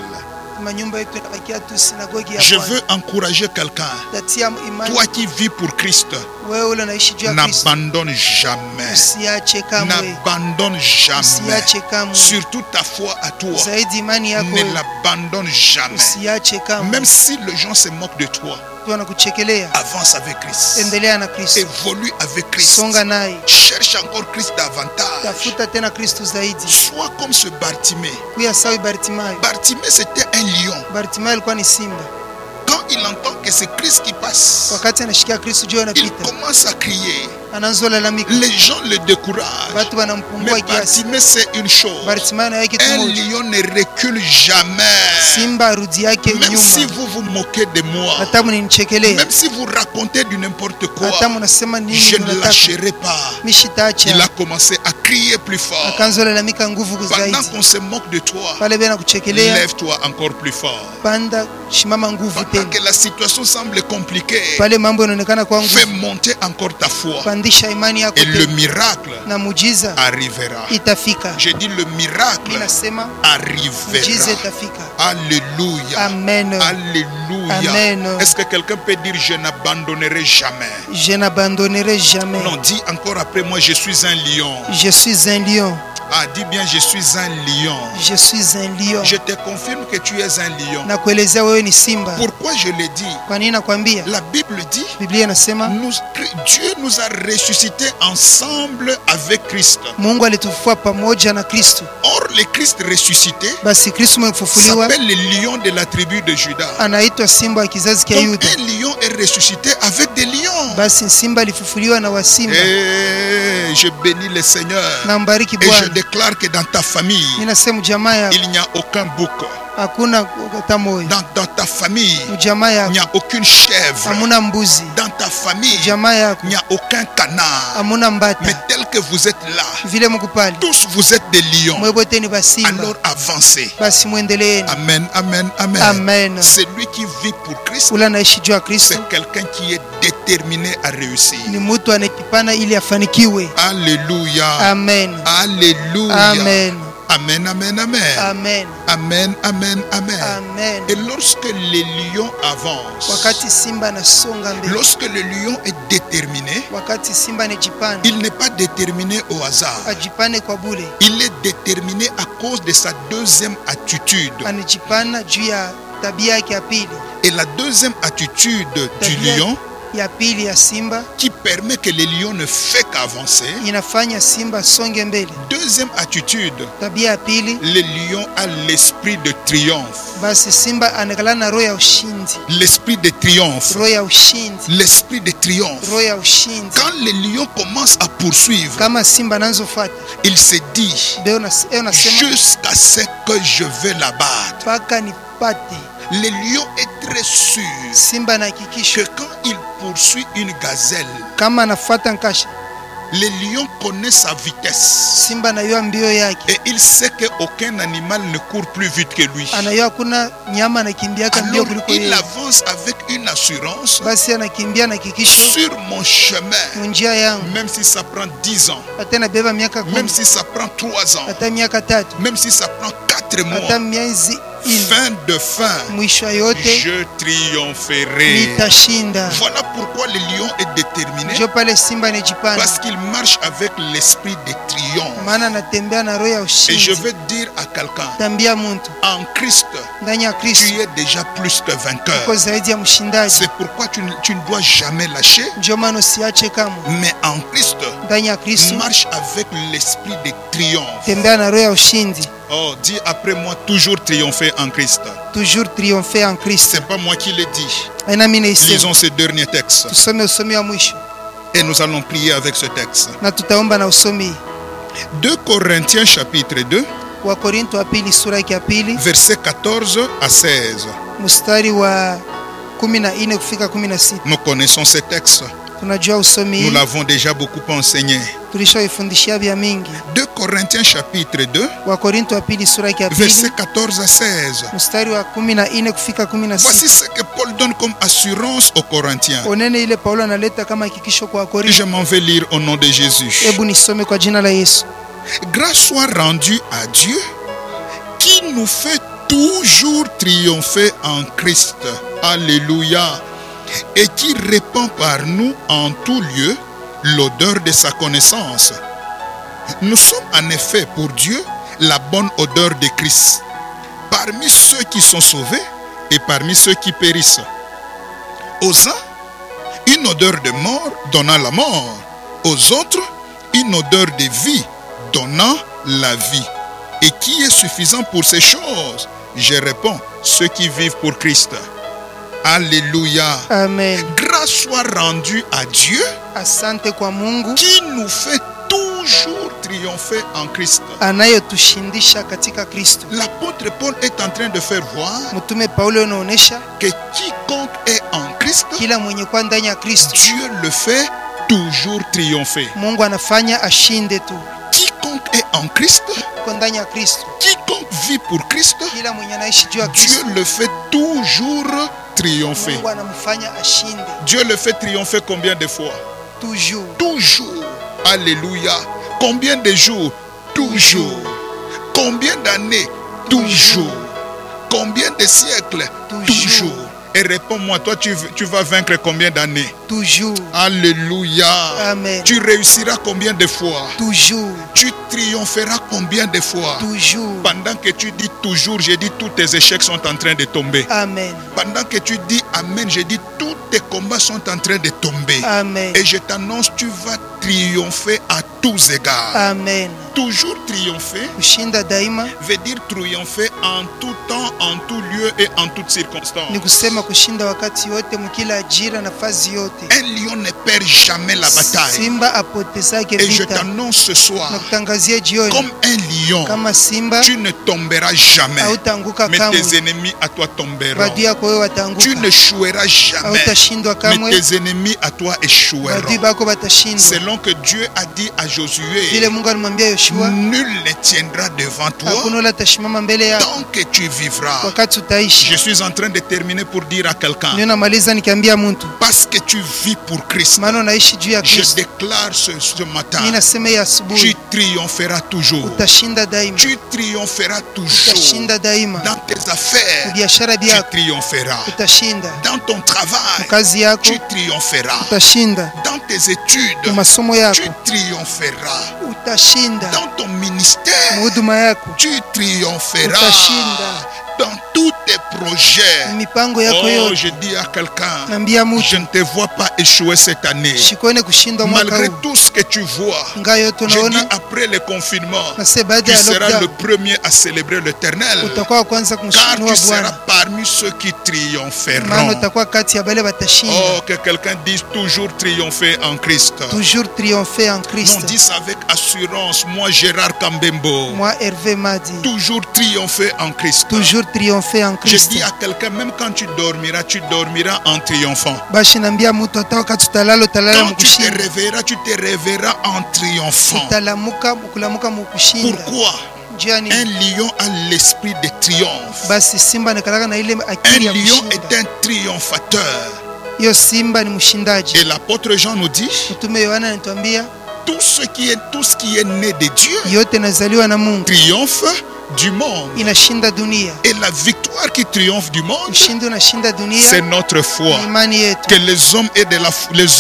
manyumba yetu inabakia tu sinagogi ya Je Bwana. veux encourager quelqu'un. Tatia imani, Toi qui vis pour Christ, wewe ule unaishi juu ya Kristo, n'abandonne jamais. usiache kamwe, N'abandonne jamais. usiache kamwe. Surtout ta foi à toi. Zaidi imani yako Ne wewe, l'abandonne jamais. usiache kamwe. Même si les gens se moquent de toi, Tu wanakuchekelea, avance avec Christ. endelea na Kristo, Évolue avec Christ. songa naye, Cherche encore Christ davantage. tafuta tena Kristo zaidi. Sois comme ce Bartimée. Kuya sawi Bartimayo. Bartimée, c'était un lion. Bartimayo alikuwa ni simba, Quand il entend que c'est Christ qui passe, wakati anashikia Kristo juu il anapita, commence à crier. anazolalamika, Les gens le découragent. watu wanampungua Mais kiasi. Bartimée, c'est une chose. Bartimayo na yake Un tumoja, lion ne recule jamais. simba arudi yake Même si nyuma, vous vous moquez de moi, hata mninichekelea, même si vous racontez du n'importe quoi, hata mnasema je nini ne mnataka, lâcherai pas. Il mishitaacha. a commencé à crier plus fort. Akanzolalamika nguvu Pendant zaidi, qu'on se moque de toi, pale bena kuchekelea, lève-toi encore plus fort. panda shimama nguvu Pendant tena, que la situation semble compliquée, pale mambo yanaonekana kwa fais nguvu, monter encore ta foi. pandisha imani yako Et le tena, miracle na mujiza arrivera. itafika. Je dis le miracle Mimi nasema mujiza arrivera. itafika. Alléluia. Amen. Alléluia. Amen. Est-ce que quelqu'un peut dire je n'abandonnerai jamais? Je n'abandonnerai jamais. Non, dis encore après moi, je suis un lion. Je suis un lion. Ah, dis bien, je suis un lion. Je suis un lion. Je te confirme que tu es un lion. Na kuelezea wewe ni simba. Pourquoi je le dis? Kwa nini nakwambia? La Bible dit, Biblia inasema Dieu nous a ressuscités ensemble avec Christ. Mungu alitufufua pamoja na Kristo. Or, le Christ ressuscité Basi Kristo mfufuliwa s'appelle le lion de la tribu de Juda. anaitwa simba wa kizazi cha Donc, Yuda. un lion est ressuscité avec des lions. Basi simba alifufuliwa na wasimba. Et je bénis le Seigneur. Na mbariki Et je Bwana. déclare que dans ta famille, Ninasema jamaa yako il n'y a aucun bouc. hakuna hata moyo. Dans ta famille, Jamaa il yako n'y a aucune chèvre. hamuna mbuzi. Dans ta famille, Jamaa yako il n'y a aucun canard. hamuna mbata. Mais tel que vous êtes là, Vile mko pale tous vous êtes des lions. mwebote ni basimba. Alors avancez. Basi muendeleeni. Amen, amen, amen. Amen. Celui qui vit pour Christ, Ula anaishi juu ya Kristo c'est quelqu'un qui est déterminé à réussir. ni mtu anayepambana ili afanikiwe. Alléluia. Amen. Alléluia. Amen. Amen, amen, amen. Amen. Amen, amen, amen. Amen. Et lorsque les lions avancent, Wakati simba anasonga mbele, lorsque le lion est déterminé, wakati simba anajipana, il n'est pas déterminé au hasard. ajipane kwa bure, Il est déterminé à cause de sa deuxième attitude. anajipana juu ya tabia yake ya pili. Et la deuxième attitude du Tabia lion ya pili ya simba qui permet que le lion ne fait qu'avancer. inafanya simba songe mbele. Deuxième attitude, Tabia ya pili, le lion a l'esprit de triomphe. basi simba anakalana na roho ya ushindi, L'esprit de triomphe. roho ya ushindi, L'esprit de triomphe. roho ya ushindi. Quand le lion commence à poursuivre, Kama simba anazofuata il se dit ndio unasema jusqu'à ce que je vais l'abattre. mpaka nipate. Le lion est très sûr Simba que anahakikisha quand il poursuit une gazelle, kama anafuata nkasha, le lion connaît sa vitesse. simba anayua mbio yake, Et il sait qu'aucun animal ne court plus vite que lui. anayua kuna nyama anakimbiaka mbio Alors kuliko il yeye. avance avec une assurance. Basi anakimbia na hakikisho, Sur mon chemin, munjia yangu même si ça prend 10 ans, hata nabeba miaka même 10, si ça prend 3 ans, hata miaka 3, même si ça prend 4 hata mois, miezi 4, fin de fin, mwisho yote je triompherai. nitashinda. Voilà pourquoi le lion est déterminé, Njo pale simba anajipana, parce qu'il marche avec l'esprit de triomphe. maana anatembea na roho ya Et je ushindi. veux dire à quelqu'un, Tambia muntu en Christ, ndani ya tu Kristo es déjà plus que vainqueur. uko zaidi ya mshindaji. C'est pourquoi tu ne dois jamais lâcher, Njo maana usiache kamwe. mais en Christ, Ndani ya Kristo marche avec l'esprit de triomphe. tembea na roho ya ushindi. Oh, dis après moi, toujours triompher en Christ. Toujours triompher en Christ. C'est pas moi qui le dis. Aina mimi naisema. Lisons ce dernier texte Tusome usomi wa mwisho et nous allons prier avec ce texte. na tutaomba na usomi. 2 Corinthiens chapitre 2, Wa Korinto wa pili sura ya pili versets 14 à 16. mstari wa 14 kufika 16. Nous connaissons ce texte. Tunajua usomi, Nous l'avons déjà beaucoup enseigné. tulishaifundishia vya mingi. 2 Corinthiens chapitre 2, Wa Korinto wa pili sura ya pili versets 14 à 16. mstari wa 14 kufika Voici 16. ce que Paul donne comme assurance aux Corinthiens. Onene ile Paulo analeta kama hakikisho kwa Je Korinto. m'en vais lire au nom de Jésus. Hebu nisome kwa jina la Yesu. Grâce soit rendue à Dieu qui nous fait toujours triompher en Christ. Alléluia. Et qui répand par nous en tout lieu l'odeur de sa connaissance. Nous sommes en effet pour Dieu la bonne odeur de Christ, parmi ceux qui sont sauvés et parmi ceux qui périssent. Aux uns, une odeur de mort donnant la mort, aux autres, une odeur de vie donnant la vie. Et qui est suffisant pour ces choses? Je réponds, ceux qui vivent pour Christ. Alléluia. Amen. Grâce soit rendue à Dieu Asante kwa Mungu qui nous fait toujours triompher en Christ. anayotushindisha katika Kristo. L'apôtre Paul est en train de faire voir Mtume Paulo anaonesha que quiconque est en Christ, kila mwenye kwa ndani ya Kristo Dieu le fait toujours triompher. Mungu anafanya ashinde tu. Quiconque est en Christ, Kwa ndani ya Kristo quiconque vit pour Christ, kila mwenye anaishi juu ya Kristo Dieu le fait toujours triompher. Mungu anamfanya ashinde Dieu le fait triompher combien de fois? toujours. Toujours. Alléluia. Combien de jours? Toujours. Combien d'années? Toujours. Combien de siècles? Toujours. Et réponds-moi, toi tu vas vaincre combien d'années? Toujours. Alléluia. Amen. Tu réussiras combien de fois? Toujours. Tu triompheras combien de fois? Toujours. Pendant que tu dis toujours, j'ai dit tous tes échecs sont en train de tomber. Amen. Pendant que tu dis Amen, j'ai dit tous tes combats sont en train de tomber. Amen. Et je t'annonce, tu vas triompher à tous égards. Amen. Toujours triompher Kushinda daima veut dire triompher en tout temps, en tout lieu et en toutes circonstances. ni kusema kushinda wakati yote, mkila ajira, nafasi yote. Un lion ne perd jamais la bataille. Simba apotezake Et je vita. t'annonce ce soir, Na kutangazia jioni, comme un lion, kama simba tu ne tomberas jamais. hautaanguka Mais kamwe. tes ennemis à toi tomberont. Badui yako wewe Tu wataanguka. n'échoueras jamais. Hautashindwa Mais kamwe. tes ennemis à toi Badui échoueront. bako batashindwa. Selon que Dieu a dit à Josué, Vile Mungu alimwambia Yoshua, nul ne tiendra devant toi hakuna ule atashimama mbele yako tant que tu vivras. wakati utaishi. Je suis en train de terminer pour dire à quelqu'un, Ndio namaliza nikiambia mtu, parce que tu vis pour Christ, maana unaishi juu ya je Kristo. déclare ce matin, Mimi nasema ya tu asubuhi triompheras toujours. utashinda daima. Tu triompheras toujours. Utashinda daima. Dans tes affaires, Biashara tu yako triompheras. utashinda. Dans ton travail, Kazi yako tu triompheras. utashinda. Dans tes études, Masomo tu yako triompheras. utashinda. Dans ton ministère, Huduma yako tu triompheras. utashinda. Dans tous tes projets. Mipango yako Oh, yote. je dis à quelqu'un, Nambia je mtu ne te vois pas échouer cette année. shikone kushindwa mwaka Malgré huu. tout ce que tu vois, Nga yote je dis unaona, après le confinement, na sasa baada tu ya seras le lockdown premier à célébrer l'Éternel. utakuwa wa kwanza Car kumshukuru tu seras Bwana, parmi ceux qui maana triompheront. utakuwa kati ya bale batashinda. Oh, que quelqu'un dise toujours triompher en Christ. Toujours triompher en Non, Christ. dis avec assurance, moi Gérard Kambembo, Moi Hervé Madi, toujours triompher en Christ. toujours triompher en Je Christ. dis à quelqu'un, même quand tu dormiras en triomphant. Bashi nambia mtu hata wakati utalala utalala Quand tu te mkushinda. réveilleras, tu te réveilleras en triomphant. Utalamuka mukulamuka mukushinda. Pourquoi? Njia nini? Un lion a l'esprit de triomphe. Basi simba anakalaka na ile Un akili ya lion kushinda. est un triomphateur. Hiyo simba ni mshindaji. Et l'apôtre Jean nous dit, Mtume Yohana anatuambia tout ce qui est né de Dieu yote nazaliwa na Mungu triomphe du monde. inashinda dunia. Et la victoire qui triomphe du monde, Ushindi unashinda dunia c'est notre foi. ni imani yetu. Que les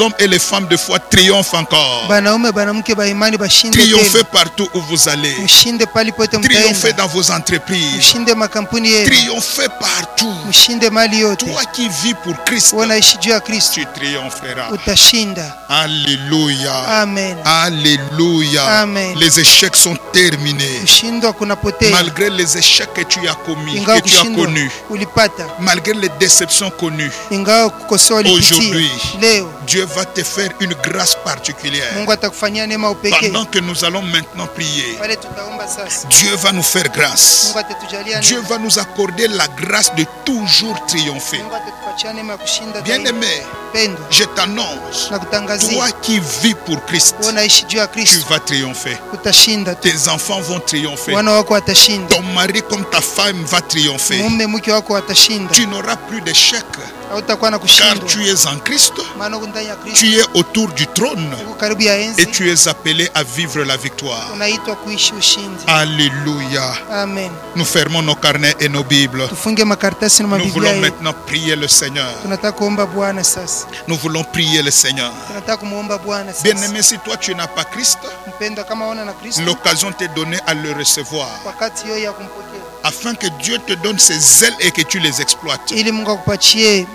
hommes et les femmes de foi triomphent encore. Banaume banamke ba imani bashinde Triomphez tena. partout où vous allez. Mshinde pali pote Triomphez mtaenda. dans vos entreprises. Mshinde makampuni yetu. Triomphez partout. Mshinde mali yote. Toi qui vis pour Christ, Wanaishi juu ya Kristo tu triompheras. utashinda. Alléluia. Amen. Alléluia. Amen. Les échecs sont terminés. Kushindwa kunapotea. Malgré les échecs que tu as commis, Ingawa que tu as kushindwa connus, ulipata, malgré les déceptions connues, ingawa kukosoa ulipitia, aujourd'hui, leo Dieu va te faire une grâce particulière. Mungu atakufanyia neema upekee. Pendant que nous allons maintenant prier, Pale tutaomba sasa, Dieu va nous faire grâce. Mungu atatujalia Dieu neema. va nous accorder la grâce de toujours triompher. Mungu atatupatia neema ya kushinda daima. Bien-aimé, Pendo je t'annonce, na kutangazia, toi qui vis pour Christ, unaishi juu ya tu Kristo vas triompher. utashinda tu. Tes enfants vont triompher. Wana wako watashinda, Ton mari comme ta femme va triompher. mume mke wako watashinda. Tu n'auras plus d'échecs Hautakuwa na car kushindwa, tu es en Christ, maana uko ndani ya Kristo, tu es autour du trône uko karibu ya et enzi, tu es appelé à vivre la victoire. unaitwa kuishi ushindi. Alléluia. Amen. Nous fermons nos carnets et nos Bibles. Tufunge makaratasi na Nous mabiblia voulons yetu. maintenant prier le Seigneur. Tunataka kuomba Bwana sasa. Nous voulons prier le Seigneur. Tunataka kumuomba Bwana sasa. Bien-aimé, si toi tu n'as pas Christ, Mpendwa, kama ona na Kristo, l'occasion t'est donnée à le recevoir, wakati hiyo ya kumpokea, afin que Dieu te donne ses ailes et que tu les exploites. ili Mungu akupatie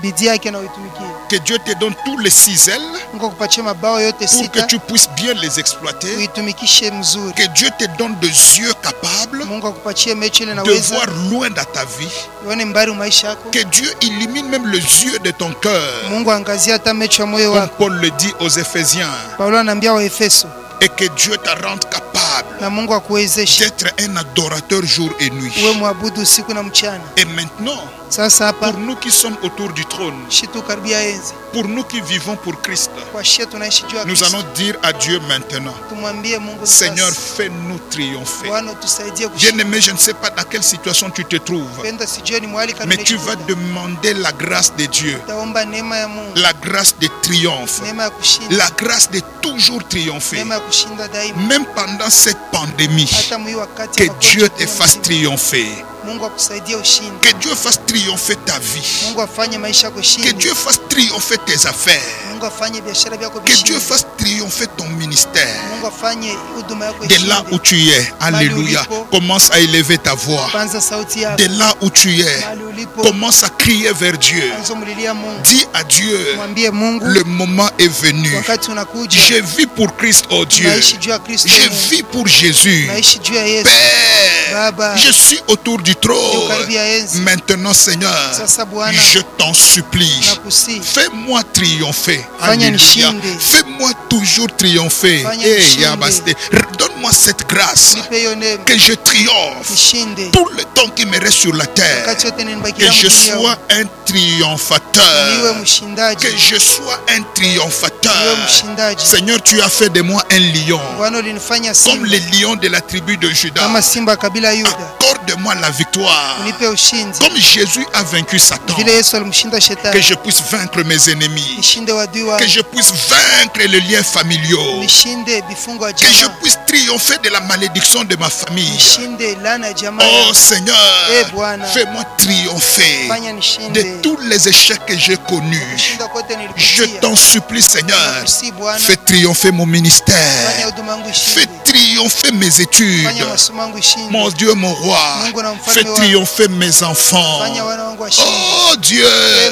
bidii yake na uitumikie. Que Dieu te donne tous les 6 ailes Mungu akupatie mabawa yote pour que sita, tu puisses bien les exploiter. uitumikishe mzuri. Que Dieu te donne des yeux capables Mungu akupatie macho ile de naweza voir loin dans ta vie. uone mbali maisha yako. Que Dieu illumine même les yeux de ton cœur, Mungu angazia hata macho ya moyo comme wako. Paul le dit aux Éphésiens. Paulo anaambia wa Efeso, Et que Dieu te rende capable na Mungu akuwezeshe d'être un adorateur jour et nuit. uwe mwabudu usiku na mchana. Et maintenant, Sasa hapa pour nous qui sommes autour du trône, shi tu karibia enzi, pour nous qui vivons pour Christ, kwa shia tunaishi juu ya nous Kristo. allons dire à Dieu maintenant, Tumwambie Mungu Seigneur, sasa, fais-nous triompher. Bwana tusaidie kushinda. Bien-aimé, je ne sais pas dans quelle situation tu te trouves, Penda sijue ni mwali mais tu vas demander la grâce de Dieu, taomba neema ya Mungu, la grâce de triomphe, neema ya kushinda, la grâce de toujours triompher, neema ya kushinda daima. même pendant cette pandémie. Hata mwi wakati Que wa magonjwa Dieu te ya fasse msimu. triompher. Mungu akusaidie ushindi. Que Dieu fasse triompher ta vie. Mungu afanye maisha yako Que shindi. Dieu fasse triompher tes affaires. Mungu afanye biashara yako Que Dieu bishindi. fasse triompher ton ministère. Mungu afanye huduma yako De là où ishinde. tu es, alléluia, commence à élever ta voix. Panza sauti yako. De là où tu es, Mahali ulipo. commence à crier vers Dieu. Anza mlilia Mungu. Dis à Dieu, Mwambie Mungu. le moment est venu. Wakati unakuja. Je vis pour Christ, oh Dieu. Naishi juu ya Kristo. Je vis pour Jésus. Naishi juu ya Yesu. Père, Baba. je suis autour du trône. Karibu ya enzi. Maintenant, Seigneur, Sasa Bwana. je t'en supplie. Nakusihi. Fais-moi triompher. Fanya Alléluia. nishinde. Fais-moi toujours triompher. Fanya Hey, nishinde. Yabaste. Donne-moi cette grâce Nipe hiyo neema. que je triomphe Nishinde. tout le temps qui me reste sur la terre. Wakati wote ninibakia Que je dunia. sois un Niwe triomphateur. mshindaji. Que je sois un Niwe triomphateur. mshindaji. Seigneur, tu as fait de moi un lion. Bwana ulinifanya Comme simba. les lions de la tribu de Juda. Kama simba kabila Yuda. Accorde-moi la victoire. Unipe ushindi. Comme Jésus a vaincu Satan. Vile Yesu alimshinda Que shetani. je puisse vaincre mes ennemis. Nishinde wadui wangu. Que je puisse vaincre les liens familiaux. Nishinde vifungo wa Que je jamaa. puisse triompher de la malédiction de ma famille. Nishinde laana ya jamaa. Oh yangu. Seigneur, Eh, Bwana. fais-moi triompher Fanya nishinde. de tous les échecs que j'ai connus. Kushinda kote Je nilipitia. t'en supplie, Seigneur, Nakusihi Bwana. fais triompher mon Fanya ministère. huduma yangu Fais ishinde. triompher mes études. Fanya masomo yangu ishinde. Mon Dieu, mon roi, Mungu na mfalme fais wangu. triompher mes enfants. Fanya wana wangu washinde. Oh Dieu,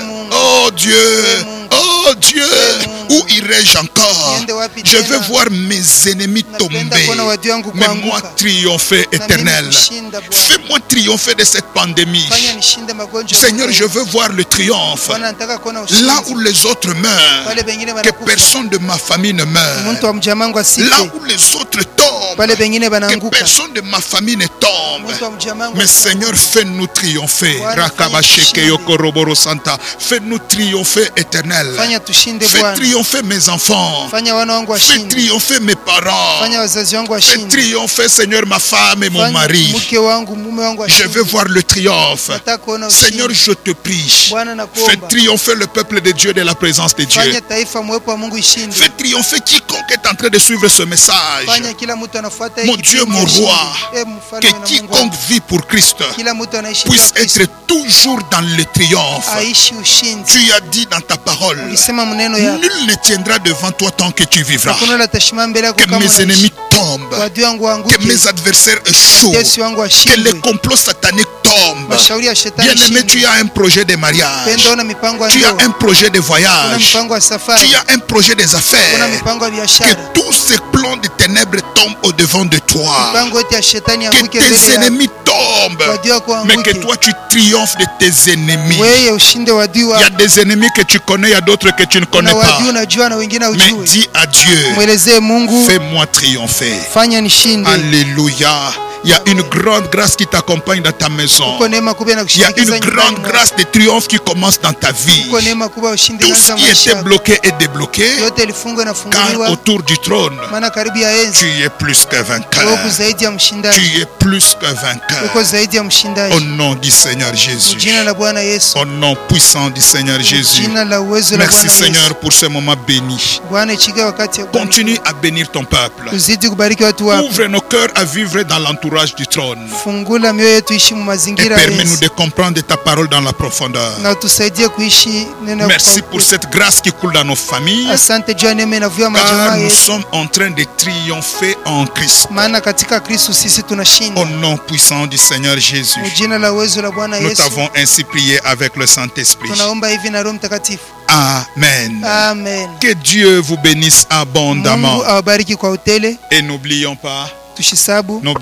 Mungu. oh Dieu, Mungu. oh Dieu, Mungu. où irai-je encore? Niende wapi Je tena? veux voir mes ennemis Napenda kuona tomber. wadui wangu Mais moi kuanguka. triompher Na mimi éternel. kushinda Bwana. Fais-moi triompher de cette pandémie. Fanya nishinde magonjwa. Seigneur, je veux voir le triomphe. Bwana nataka kuona Là ushindi. où les autres meurent, Pale pengine que wanakufa. personne de ma famille ne meure. Muntu wa mjamangu asife. Là où les autres tombent, Pale pengine que banaanguka. personne de ma famille ne tombe. Muntu wa mjamangu Mais asife. Seigneur, fais-nous triompher. Bwana, Rakabasheke fanya yokoroboro santa. Fais-nous triompher, éternel. Fanya tushinde Fais Bwana. triompher mes enfants. Fanya wana wangu Fais washinde. triompher mes parents. Fanya wazazi wangu Fais washinde. triompher, Seigneur, ma femme et mon Fanya mari. mke wangu, mume wangu Je washinde. veux voir le triomphe. Nataka kuona ushindi. Seigneur, je te prie. Bwana Fais nakuomba. triompher le peuple de Dieu de la présence de Dieu. Fanya taifa mwepo wa Mungu ishinde. Fais triompher quiconque est en train de suivre ce message. Fanya kila mtu anafuata Mon hii Dieu, kipindi mon ashinde. roi, Mfalme que na Mungu quiconque wangu. vit pour Christ Kila mtu anaishi puisse kwa Kristo. être toujours dans le triomphe. Aishi ushindi. Tu as dit dans ta parole, Ulisema maneno yako. nul ne tiendra devant toi tant que tu vivras. Hakuna atashimama mbele yako Que kama mes unaishi. ennemis tombent, Wadui wangu que waanguke. mes adversaires échouent, Watesi wangu que washindwe. les complots sataniques tombent. Mashauri ya shetani Bien-aimé, shinde. tu as un projet de mariage, Penda una mipango ya tu as ndoa. un projet de Una voyage, mipango ya safari. tu as un projet des Una affaires. mipango ya Que biashara. tous ces plans de ténèbres tombent au devant de toi. Mipango yote ya shetani Que anguke tes mbele yako. ennemis tombent. Wadui wako Mais que waanguke. toi tu triomphes de tes ennemis. Wewe ushinde wadui Il y a wako. des ennemis que tu connais, il y a d'autres que tu ne connais Kuna pas. wadui unajua na wengine Mais hujui. dis à Dieu, Mwelezee Mungu, fais-moi triompher. fanya nishinde. Alléluia. Il y a une grande grâce qui t'accompagne dans ta maison. Uko neema kubwa Il y a inakushindikiza une nyumbani grande mwako. grâce de triomphe qui commence dans ta vie. Uko neema kubwa ya ushindi Tout inaanza ce qui maisha était yako. bloqué est débloqué. Yote ilifungwa na Car funguliwa. autour du trône, Maana karibu ya enzi tu es plus que vainqueur. uko zaidi ya mshindaji. Tu es plus que Uko vainqueur. zaidi ya Au mshindaji. nom du Seigneur Jésus. Jina la Bwana Yesu. Au nom puissant du Seigneur Jésus. Jina la uwezo la Merci Bwana Yesu. Seigneur pour ce moment béni. Bwana ichike wakati ya kubariki. Continue à bénir ton peuple. Tuzidi kubariki watu wako. Ouvre nos cœurs à vivre dans l'entourage du trône. Fungula mioyo yetu ishi mu Et mazingira ya permets-nous enzi. de comprendre ta parole dans la profondeur. Na utusaidie kuishi neno Merci kwa- pour cette grâce qui coule dans nos familles. Asante juu ya neema inavyoa Car majamaa nous yetu. sommes en train de triompher en Christ. Maana katika Kristo sisi tunashinda. Au nom puissant du Seigneur Jésus. Mu jina la uwezo la Bwana Nous Yesu. t'avons ainsi prié avec le Saint-Esprit. Tunaomba hivi na Roho Mtakatifu. Amen. Amen. Que Dieu vous bénisse abondamment. Mungu awabariki kwa utele. Et n'oublions pas, Tushisabu. nous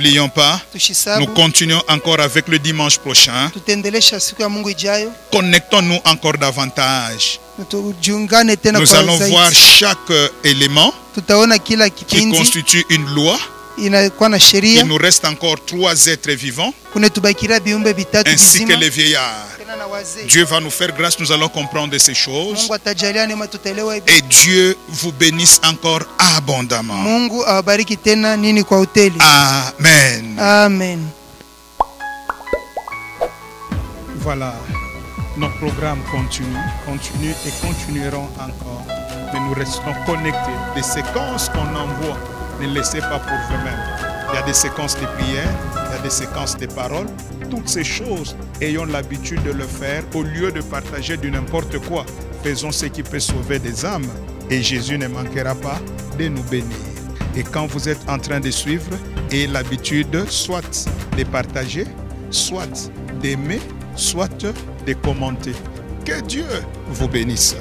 Tushisabu. continuons encore avec le dimanche prochain. Tutaendelesha siku ya Mungu ijayo. Connectons-nous encore davantage. Na tujiungane tena Nous kwa allons voir zaidi. chaque élément Tutaona kila qui kipindi constitue une loi. inakuwa na Il sheria. nous reste encore 3 êtres vivants, Kuna tubakiria viumbe vitatu ainsi que vizima. les vieillards. Tena na wazee. Dieu va nous faire grâce, nous allons comprendre ces choses. Mungu atajalia neema tutaelewa hivi. Et Dieu vous bénisse encore abondamment. Mungu awabariki tena nini kwa uteli. Amen. Amen. Voilà, nos programmes continuent et continueront encore. Mais nous restons connectés. Les séquences qu'on envoie, ne laissez pas pour vous-même. Il y a des séquences de prière, il y a des séquences de paroles. Toutes ces choses, ayons l'habitude de le faire au lieu de partager du n'importe quoi. Faisons ce qui peut sauver des âmes et Jésus ne manquera pas de nous bénir. Et quand vous êtes en train de suivre, ayez l'habitude soit de partager, soit d'aimer, soit de commenter. Que Dieu vous bénisse.